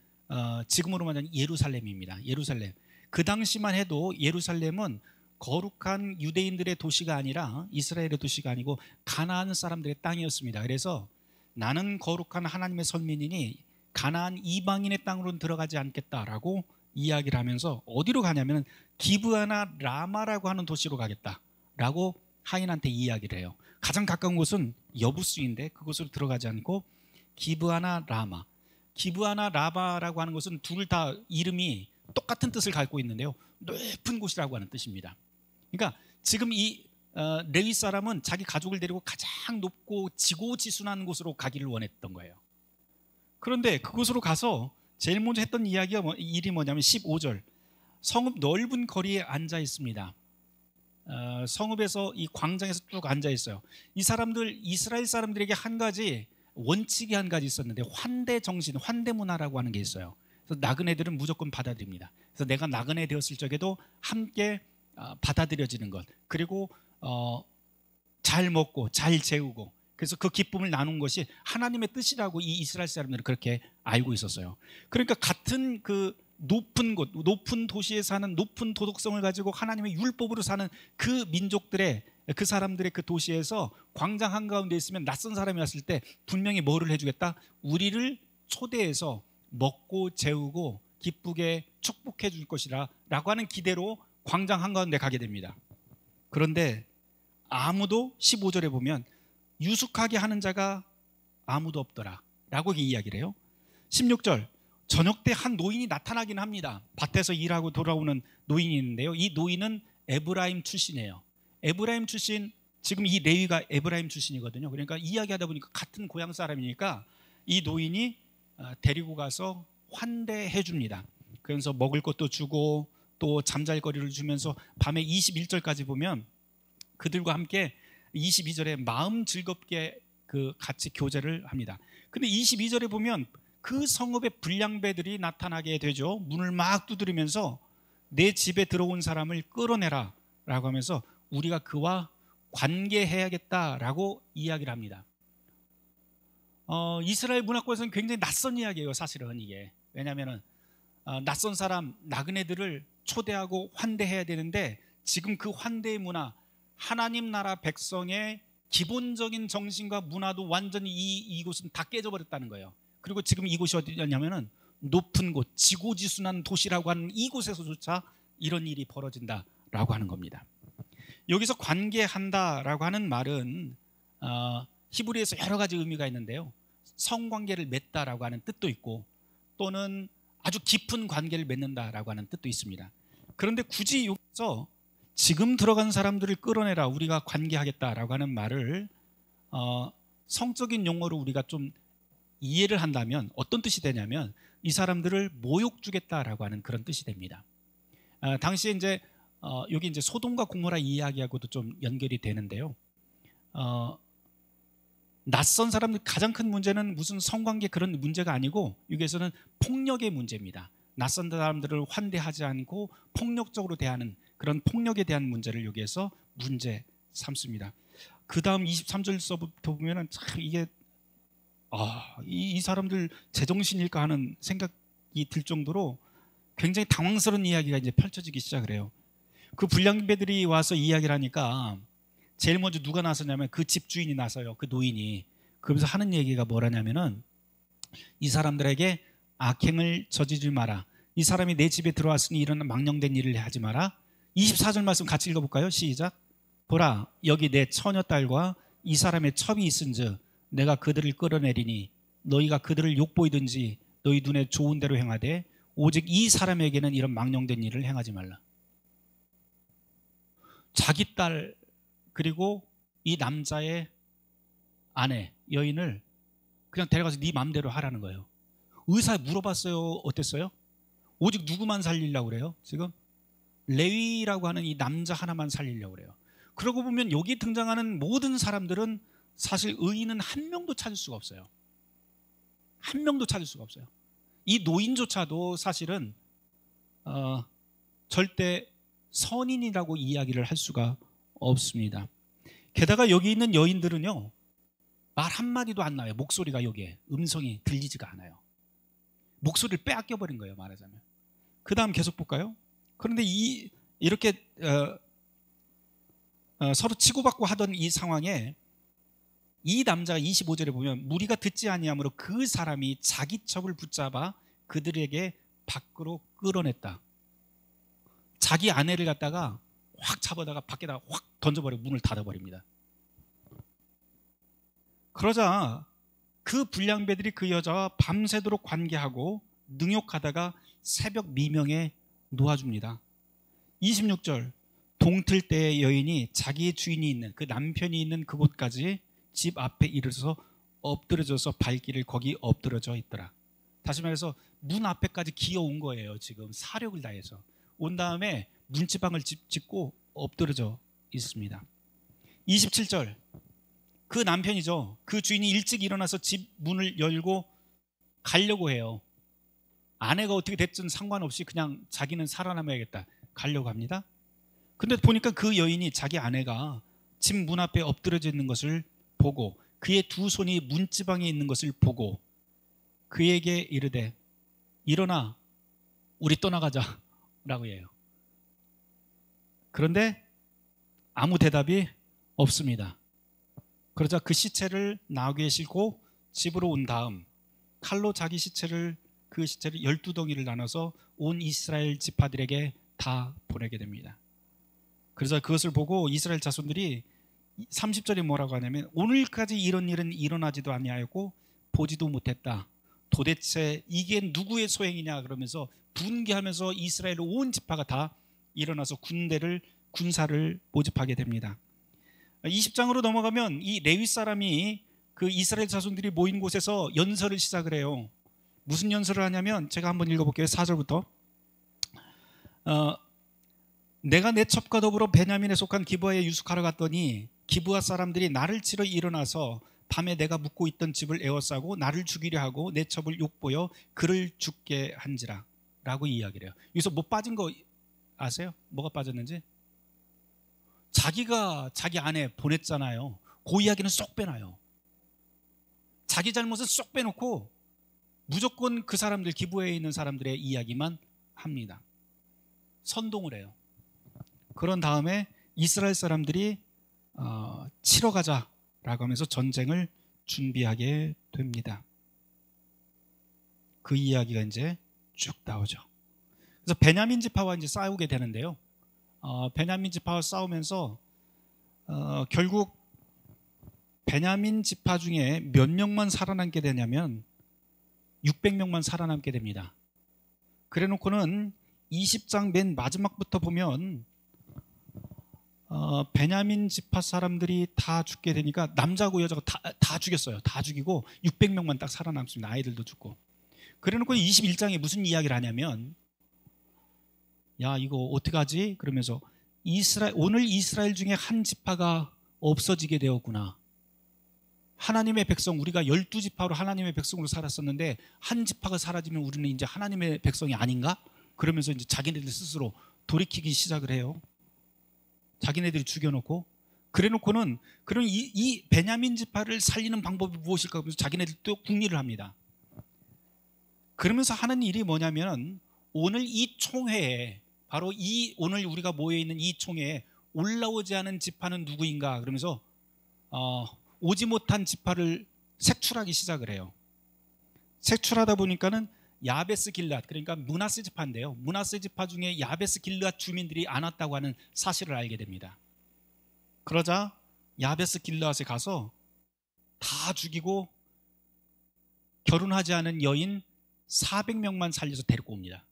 지금으로 말하면 예루살렘입니다. 예루살렘. 그 당시만 해도 예루살렘은 거룩한 유대인들의 도시가 아니라 이스라엘의 도시가 아니고 가나안 사람들의 땅이었습니다. 그래서 나는 거룩한 하나님의 선민이니 가나안 이방인의 땅으로는 들어가지 않겠다라고 이야기를 하면서 어디로 가냐면 기브아나 라마라고 하는 도시로 가겠다라고 하인한테 이야기를 해요. 가장 가까운 곳은 여부스인데 그곳으로 들어가지 않고 기브아나 라마. 기브아나 라마라고 하는 곳은 둘 다 이름이 똑같은 뜻을 갖고 있는데요. 높은 곳이라고 하는 뜻입니다. 그러니까 지금 이 레위 사람은 자기 가족을 데리고 가장 높고 지고지순한 곳으로 가기를 원했던 거예요. 그런데 그곳으로 가서 제일 먼저 했던 일이 뭐냐면 15절 성읍 넓은 거리에 앉아 있습니다. 성읍에서 이 광장에서 쭉 앉아 있어요. 이 사람들, 이스라엘 사람들에게 한 가지 원칙이 한 가지 있었는데, 환대 정신, 환대 문화라고 하는 게 있어요. 그래서 나그네들은 무조건 받아들입니다. 그래서 내가 나그네 되었을 적에도 함께 받아들여지는 것, 그리고 잘 먹고 잘 재우고, 그래서 그 기쁨을 나눈 것이 하나님의 뜻이라고 이 이스라엘 사람들은 그렇게 알고 있었어요. 그러니까 같은 그 높은 곳, 높은 도시에 사는, 높은 도덕성을 가지고 하나님의 율법으로 사는 그 민족들의, 그 사람들의 그 도시에서 광장 한가운데 있으면 낯선 사람이 왔을 때 분명히 뭐를 해주겠다? 우리를 초대해서 먹고 재우고 기쁘게 축복해 줄 것이라 라고 하는 기대로 광장 한가운데 가게 됩니다. 그런데 아무도, 15절에 보면 유숙하게 하는 자가 아무도 없더라 라고 이야기를 해요. 16절, 저녁 때 한 노인이 나타나긴 합니다. 밭에서 일하고 돌아오는 노인이 있는데요, 이 노인은 에브라임 출신이에요. 에브라임 출신, 지금 이 레위가 에브라임 출신이거든요. 그러니까 이야기하다 보니까 같은 고향 사람이니까 이 노인이 데리고 가서 환대해 줍니다. 그래서 먹을 것도 주고 또 잠잘 거리를 주면서 밤에 21절까지 보면 그들과 함께 22절에 마음 즐겁게 같이 교제를 합니다. 근데 22절에 보면 그 성읍의 불량배들이 나타나게 되죠. 문을 막 두드리면서 내 집에 들어온 사람을 끌어내라 라고 하면서 우리가 그와 관계해야겠다라고 이야기를 합니다. 이스라엘 문화권에서는 굉장히 낯선 이야기예요, 사실은 이게. 왜냐하면 낯선 사람, 나그네들을 초대하고 환대해야 되는데, 지금 그 환대의 문화, 하나님 나라 백성의 기본적인 정신과 문화도 완전히 이곳은 다 깨져버렸다는 거예요. 그리고 지금 이곳이 어디냐면은 높은 곳, 지고지순한 도시라고 하는 이곳에서조차 이런 일이 벌어진다라고 하는 겁니다. 여기서 관계한다라고 하는 말은 히브리에서 여러 가지 의미가 있는데요, 성관계를 맺다라고 하는 뜻도 있고, 또는 아주 깊은 관계를 맺는다라고 하는 뜻도 있습니다. 그런데 굳이 여기서 지금 들어간 사람들을 끌어내라, 우리가 관계하겠다라고 하는 말을 성적인 용어로 우리가 좀 이해를 한다면 어떤 뜻이 되냐면, 이 사람들을 모욕 주겠다라고 하는 그런 뜻이 됩니다. 당시에 이제 여기 이제 소돔과 고모라 이야기하고도 좀 연결이 되는데요, 낯선 사람들 가장 큰 문제는 무슨 성관계 그런 문제가 아니고, 여기에서는 폭력의 문제입니다. 낯선 사람들을 환대하지 않고 폭력적으로 대하는 그런 폭력에 대한 문제를 여기에서 문제 삼습니다. 그 다음 23절서부터 보면은 참 이게 이 사람들 제정신일까 하는 생각이 들 정도로 굉장히 당황스러운 이야기가 이제 펼쳐지기 시작을 해요. 그 불량배들이 와서 이야기를 하니까 제일 먼저 누가 나서냐면 그 집주인이 나서요, 그 노인이. 그러면서 하는 얘기가 뭐라냐면은, 이 사람들에게 악행을 저지르지 마라, 이 사람이 내 집에 들어왔으니 이런 망령된 일을 하지 마라. 24절 말씀 같이 읽어볼까요? 시작. 보라, 여기 내 처녀딸과 이 사람의 첩이 있은즉 내가 그들을 끌어내리니 너희가 그들을 욕보이든지 너희 눈에 좋은 대로 행하되 오직 이 사람에게는 이런 망령된 일을 행하지 말라. 자기 딸, 그리고 이 남자의 아내, 여인을 그냥 데려가서 네 맘대로 하라는 거예요. 의사에 물어봤어요, 어땠어요? 오직 누구만 살리려고 그래요? 지금 레위라고 하는 이 남자 하나만 살리려고 그래요. 그러고 보면 여기 등장하는 모든 사람들은 사실 의인은 한 명도 찾을 수가 없어요. 한 명도 찾을 수가 없어요. 이 노인조차도 사실은 절대 선인이라고 이야기를 할 수가 없습니다. 게다가 여기 있는 여인들은요, 말 한마디도 안 나와요. 목소리가, 여기에 음성이 들리지가 않아요. 목소리를 빼앗겨 버린 거예요, 말하자면. 그 다음 계속 볼까요? 그런데 이렇게 서로 치고받고 하던 이 상황에 이 남자가 25절에 보면 무리가 듣지 아니하므로 그 사람이 자기 첩을 붙잡아 그들에게 밖으로 끌어냈다. 자기 아내를 갖다가 확 잡아다가 밖에다가 확 던져버리고 문을 닫아버립니다. 그러자 그 불량배들이 그 여자와 밤새도록 관계하고 능욕하다가 새벽 미명에 놓아줍니다. 26절, 동틀 때의 여인이 자기의 주인이 있는, 그 남편이 있는 그곳까지 집 앞에 이르러서 엎드려져서 발길을 거기 엎드려져 있더라. 다시 말해서 문 앞에까지 기어온 거예요. 지금 사력을 다해서 온 다음에 문지방을 짓고 엎드려져 있습니다. 27절, 그 남편이죠. 그 주인이 일찍 일어나서 집 문을 열고 가려고 해요. 아내가 어떻게 됐든 상관없이 그냥 자기는 살아남아야겠다 가려고 합니다. 근데 보니까 그 여인이 자기 아내가 집 문 앞에 엎드려져 있는 것을 보고 그의 두 손이 문지방에 있는 것을 보고 그에게 이르되 일어나 우리 떠나가자 라고 해요. 그런데 아무 대답이 없습니다. 그러자 그 시체를 나귀에 싣고 집으로 온 다음 칼로 자기 시체를, 그 시체를 12덩이를 나눠서 온 이스라엘 지파들에게 다 보내게 됩니다. 그래서 그것을 보고 이스라엘 자손들이 30절에 뭐라고 하냐면 오늘까지 이런 일은 일어나지도 아니하였고 보지도 못했다. 도대체 이게 누구의 소행이냐 그러면서 분개하면서 이스라엘 온 지파가 다 일어나서 군사를 모집하게 됩니다. 20장으로 넘어가면 이 레위 사람이 그 이스라엘 자손들이 모인 곳에서 연설을 시작을 해요. 무슨 연설을 하냐면 제가 한번 읽어볼게요. 4절부터 내가 내 첩과 더불어 베냐민에 속한 기브아에 유숙하러 갔더니 기브아 사람들이 나를 치러 일어나서 밤에 내가 묵고 있던 집을 에워싸고 나를 죽이려 하고 내 첩을 욕보여 그를 죽게 한지라 라고 이야기를 해요. 여기서 뭐 빠진 거 아세요? 뭐가 빠졌는지? 자기가 자기 아내 보냈잖아요. 그 이야기는 쏙 빼놔요. 자기 잘못은 쏙 빼놓고 무조건 그 사람들, 기브아에 있는 사람들의 이야기만 합니다. 선동을 해요. 그런 다음에 이스라엘 사람들이 치러 가자라고 하면서 전쟁을 준비하게 됩니다. 그 이야기가 이제 쭉 나오죠. 그래서 베냐민 지파와 이제 싸우게 되는데요. 베냐민 지파와 싸우면서 결국 베냐민 지파 중에 몇 명만 살아남게 되냐면 600명만 살아남게 됩니다. 그래 놓고는 20장 맨 마지막부터 보면 베냐민 지파 사람들이 다 죽게 되니까 남자고 여자고 다 죽였어요. 다 죽이고 600명만 딱 살아남습니다. 아이들도 죽고. 그래 놓고 21장에 무슨 이야기를 하냐면 야 이거 어떡하지? 그러면서 오늘 이스라엘 중에 한 지파가 없어지게 되었구나. 하나님의 백성, 우리가 12지파로 하나님의 백성으로 살았었는데 한 지파가 사라지면 우리는 이제 하나님의 백성이 아닌가? 그러면서 이제 자기네들 스스로 돌이키기 시작을 해요. 자기네들이 죽여놓고. 그래 놓고는 그럼 이 베냐민 지파를 살리는 방법이 무엇일까 하면서 자기네들 또 궁리를 합니다. 그러면서 하는 일이 뭐냐면 오늘 이 총회에, 바로 오늘 우리가 모여있는 이 총회에 올라오지 않은 지파는 누구인가 그러면서 오지 못한 지파를 색출하기 시작을 해요. 색출하다 보니까는 야베스 길앗, 그러니까 므낫세 지파인데요. 므낫세 지파 중에 야베스 길앗 주민들이 안 왔다고 하는 사실을 알게 됩니다. 그러자 야베스 길앗에 가서 다 죽이고 결혼하지 않은 여인 400명만 살려서 데리고 옵니다.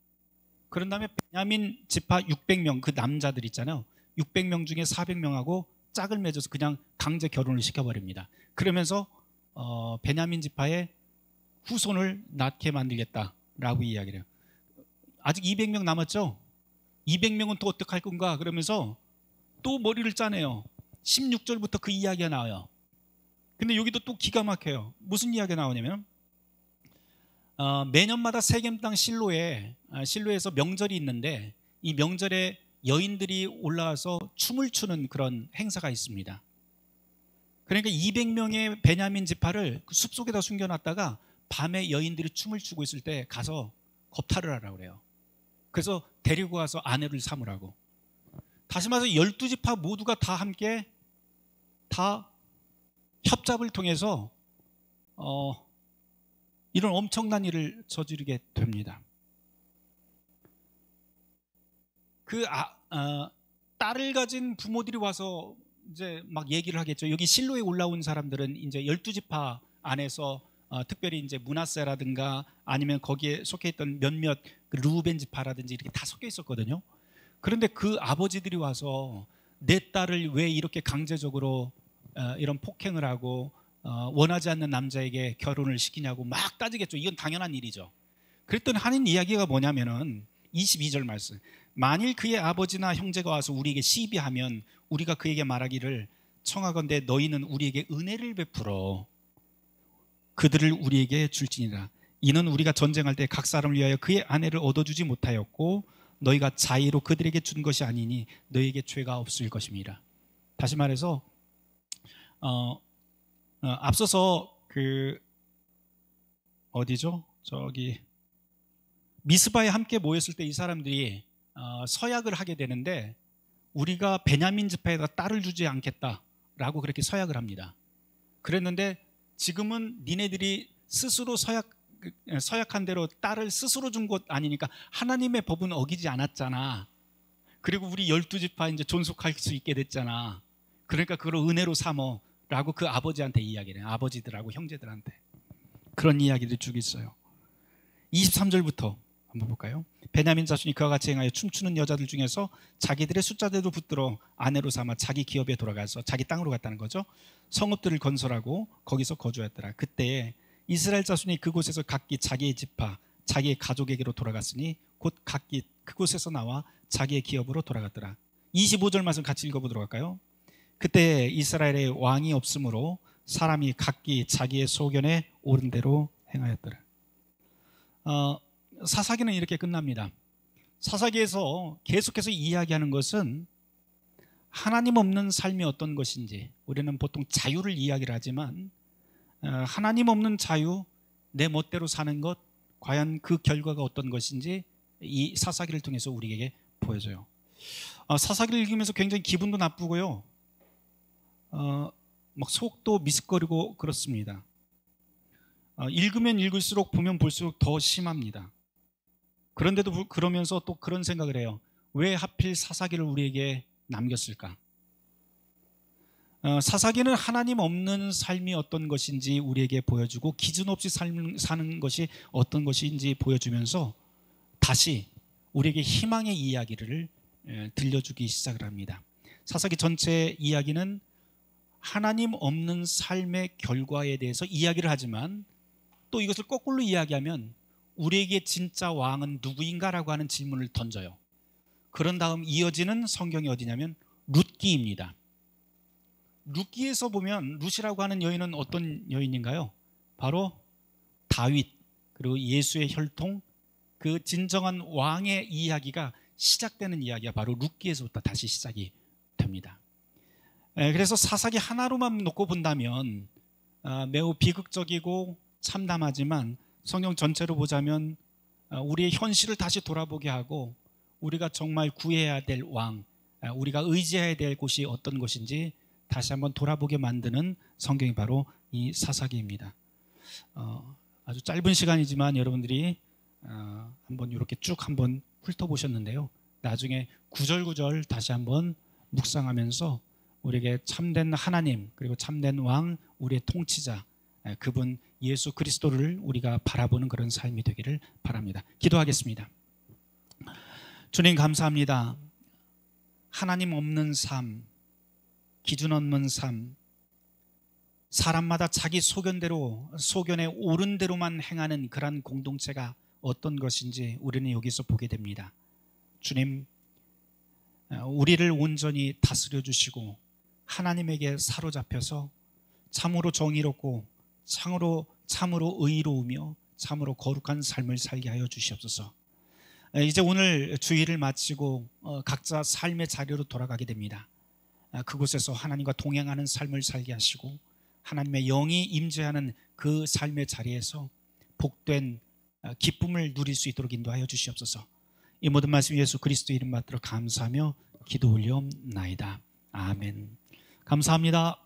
그런 다음에 베냐민 지파 600명, 그 남자들 있잖아요. 600명 중에 400명하고 짝을 맺어서 그냥 강제 결혼을 시켜버립니다. 그러면서 베냐민 지파의 후손을 낳게 만들겠다라고 이야기를 해요. 아직 200명 남았죠? 200명은 또 어떡할 건가? 그러면서 또 머리를 짜내요. 16절부터 그 이야기가 나와요. 근데 여기도 또 기가 막혀요. 무슨 이야기가 나오냐면 매년마다 세겜 땅 실로에서 명절이 있는데 이 명절에 여인들이 올라와서 춤을 추는 그런 행사가 있습니다. 그러니까 200명의 베냐민 지파를 그 숲속에다 숨겨놨다가 밤에 여인들이 춤을 추고 있을 때 가서 겁탈을 하라고 그래요. 그래서 데리고 와서 아내를 삼으라고. 다시 말해서 12지파 모두가 다 함께 다 협잡을 통해서 이런 엄청난 일을 저지르게 됩니다. 그 딸을 가진 부모들이 와서 이제 막 얘기를 하겠죠. 여기 실로에 올라온 사람들은 이제 12지파 안에서 특별히 이제 므낫세라든가 아니면 거기에 속해 있던 몇몇 그 루벤 지파라든지 이렇게 다 섞여 있었거든요. 그런데 그 아버지들이 와서 내 딸을 왜 이렇게 강제적으로 이런 폭행을 하고 원하지 않는 남자에게 결혼을 시키냐고 막 따지겠죠. 이건 당연한 일이죠. 그랬더니 하는 이야기가 뭐냐면은 22절 말씀. 만일 그의 아버지나 형제가 와서 우리에게 시비하면 우리가 그에게 말하기를 청하건대 너희는 우리에게 은혜를 베풀어 그들을 우리에게 줄지니라. 이는 우리가 전쟁할 때 각 사람을 위하여 그의 아내를 얻어주지 못하였고 너희가 자의로 그들에게 준 것이 아니니 너희에게 죄가 없을 것입니다. 다시 말해서 앞서서 어디죠? 저기 미스바에 함께 모였을 때 이 사람들이 서약을 하게 되는데 우리가 베냐민 지파에다 딸을 주지 않겠다라고 그렇게 서약을 합니다. 그랬는데 지금은 니네들이 스스로 서약한 대로 딸을 스스로 준 것 아니니까 하나님의 법은 어기지 않았잖아. 그리고 우리 12지파 이제 존속할 수 있게 됐잖아. 그러니까 그걸 은혜로 삼어라고 그 아버지한테 이야기를 해요. 아버지들하고 형제들한테. 그런 이야기들이 쭉 있어요. 23절부터 한번 볼까요? 베냐민 자손이 그와 같이 행하여 춤추는 여자들 중에서 자기들의 숫자대로 붙들어 아내로 삼아 자기 기업에 돌아가서 자기 땅으로 갔다는 거죠. 성읍들을 건설하고 거기서 거주했더라. 그때 이스라엘 자손이 그곳에서 각기 자기의 지파, 자기의 가족에게로 돌아갔으니 곧 각기 그곳에서 나와 자기의 기업으로 돌아갔더라. 25절 말씀 같이 읽어보도록 할까요? 그때 이스라엘에 왕이 없으므로 사람이 각기 자기의 소견에 옳은 대로 행하였더라. 사사기는 이렇게 끝납니다. 사사기에서 계속해서 이야기하는 것은 하나님 없는 삶이 어떤 것인지, 우리는 보통 자유를 이야기를 하지만 하나님 없는 자유, 내 멋대로 사는 것, 과연 그 결과가 어떤 것인지 이 사사기를 통해서 우리에게 보여줘요. 사사기를 읽으면서 굉장히 기분도 나쁘고요, 막 속도 미스거리고 그렇습니다. 읽으면 읽을수록 보면 볼수록 더 심합니다. 그런데도 그러면서 또 그런 생각을 해요. 왜 하필 사사기를 우리에게 남겼을까? 사사기는 하나님 없는 삶이 어떤 것인지 우리에게 보여주고 기준 없이 사는 것이 어떤 것인지 보여주면서 다시 우리에게 희망의 이야기를 들려주기 시작을 합니다. 사사기 전체 이야기는 하나님 없는 삶의 결과에 대해서 이야기를 하지만 또 이것을 거꾸로 이야기하면 우리에게 진짜 왕은 누구인가라고 하는 질문을 던져요. 그런 다음 이어지는 성경이 어디냐면 룻기입니다. 룻기에서 보면 룻이라고 하는 여인은 어떤 여인인가요? 바로 다윗, 그리고 예수의 혈통, 그 진정한 왕의 이야기가 시작되는 이야기가 바로 룻기에서부터 다시 시작이 됩니다. 그래서 사사기 하나로만 놓고 본다면 매우 비극적이고 참담하지만 성경 전체로 보자면 우리의 현실을 다시 돌아보게 하고 우리가 정말 구해야 될 왕, 우리가 의지해야 될 곳이 어떤 곳인지 다시 한번 돌아보게 만드는 성경이 바로 이 사사기입니다. 아주 짧은 시간이지만 여러분들이 한번 이렇게 쭉 한번 훑어보셨는데요. 나중에 구절구절 다시 한번 묵상하면서 우리에게 참된 하나님, 그리고 참된 왕, 우리의 통치자, 그분 예수 그리스도를 우리가 바라보는 그런 삶이 되기를 바랍니다. 기도하겠습니다. 주님 감사합니다. 하나님 없는 삶, 기준 없는 삶, 사람마다 자기 소견에 옳은 대로만 행하는 그러한 공동체가 어떤 것인지 우리는 여기서 보게 됩니다. 주님, 우리를 온전히 다스려 주시고 하나님에게 사로잡혀서 참으로 정의롭고 참으로 의로우며 참으로 거룩한 삶을 살게 하여 주시옵소서. 이제 오늘 주일을 마치고 각자 삶의 자리로 돌아가게 됩니다. 그곳에서 하나님과 동행하는 삶을 살게 하시고 하나님의 영이 임재하는 그 삶의 자리에서 복된 기쁨을 누릴 수 있도록 인도하여 주시옵소서. 이 모든 말씀 예수 그리스도 이름 받들어 감사하며 기도 올려옵나이다. 아멘. 감사합니다.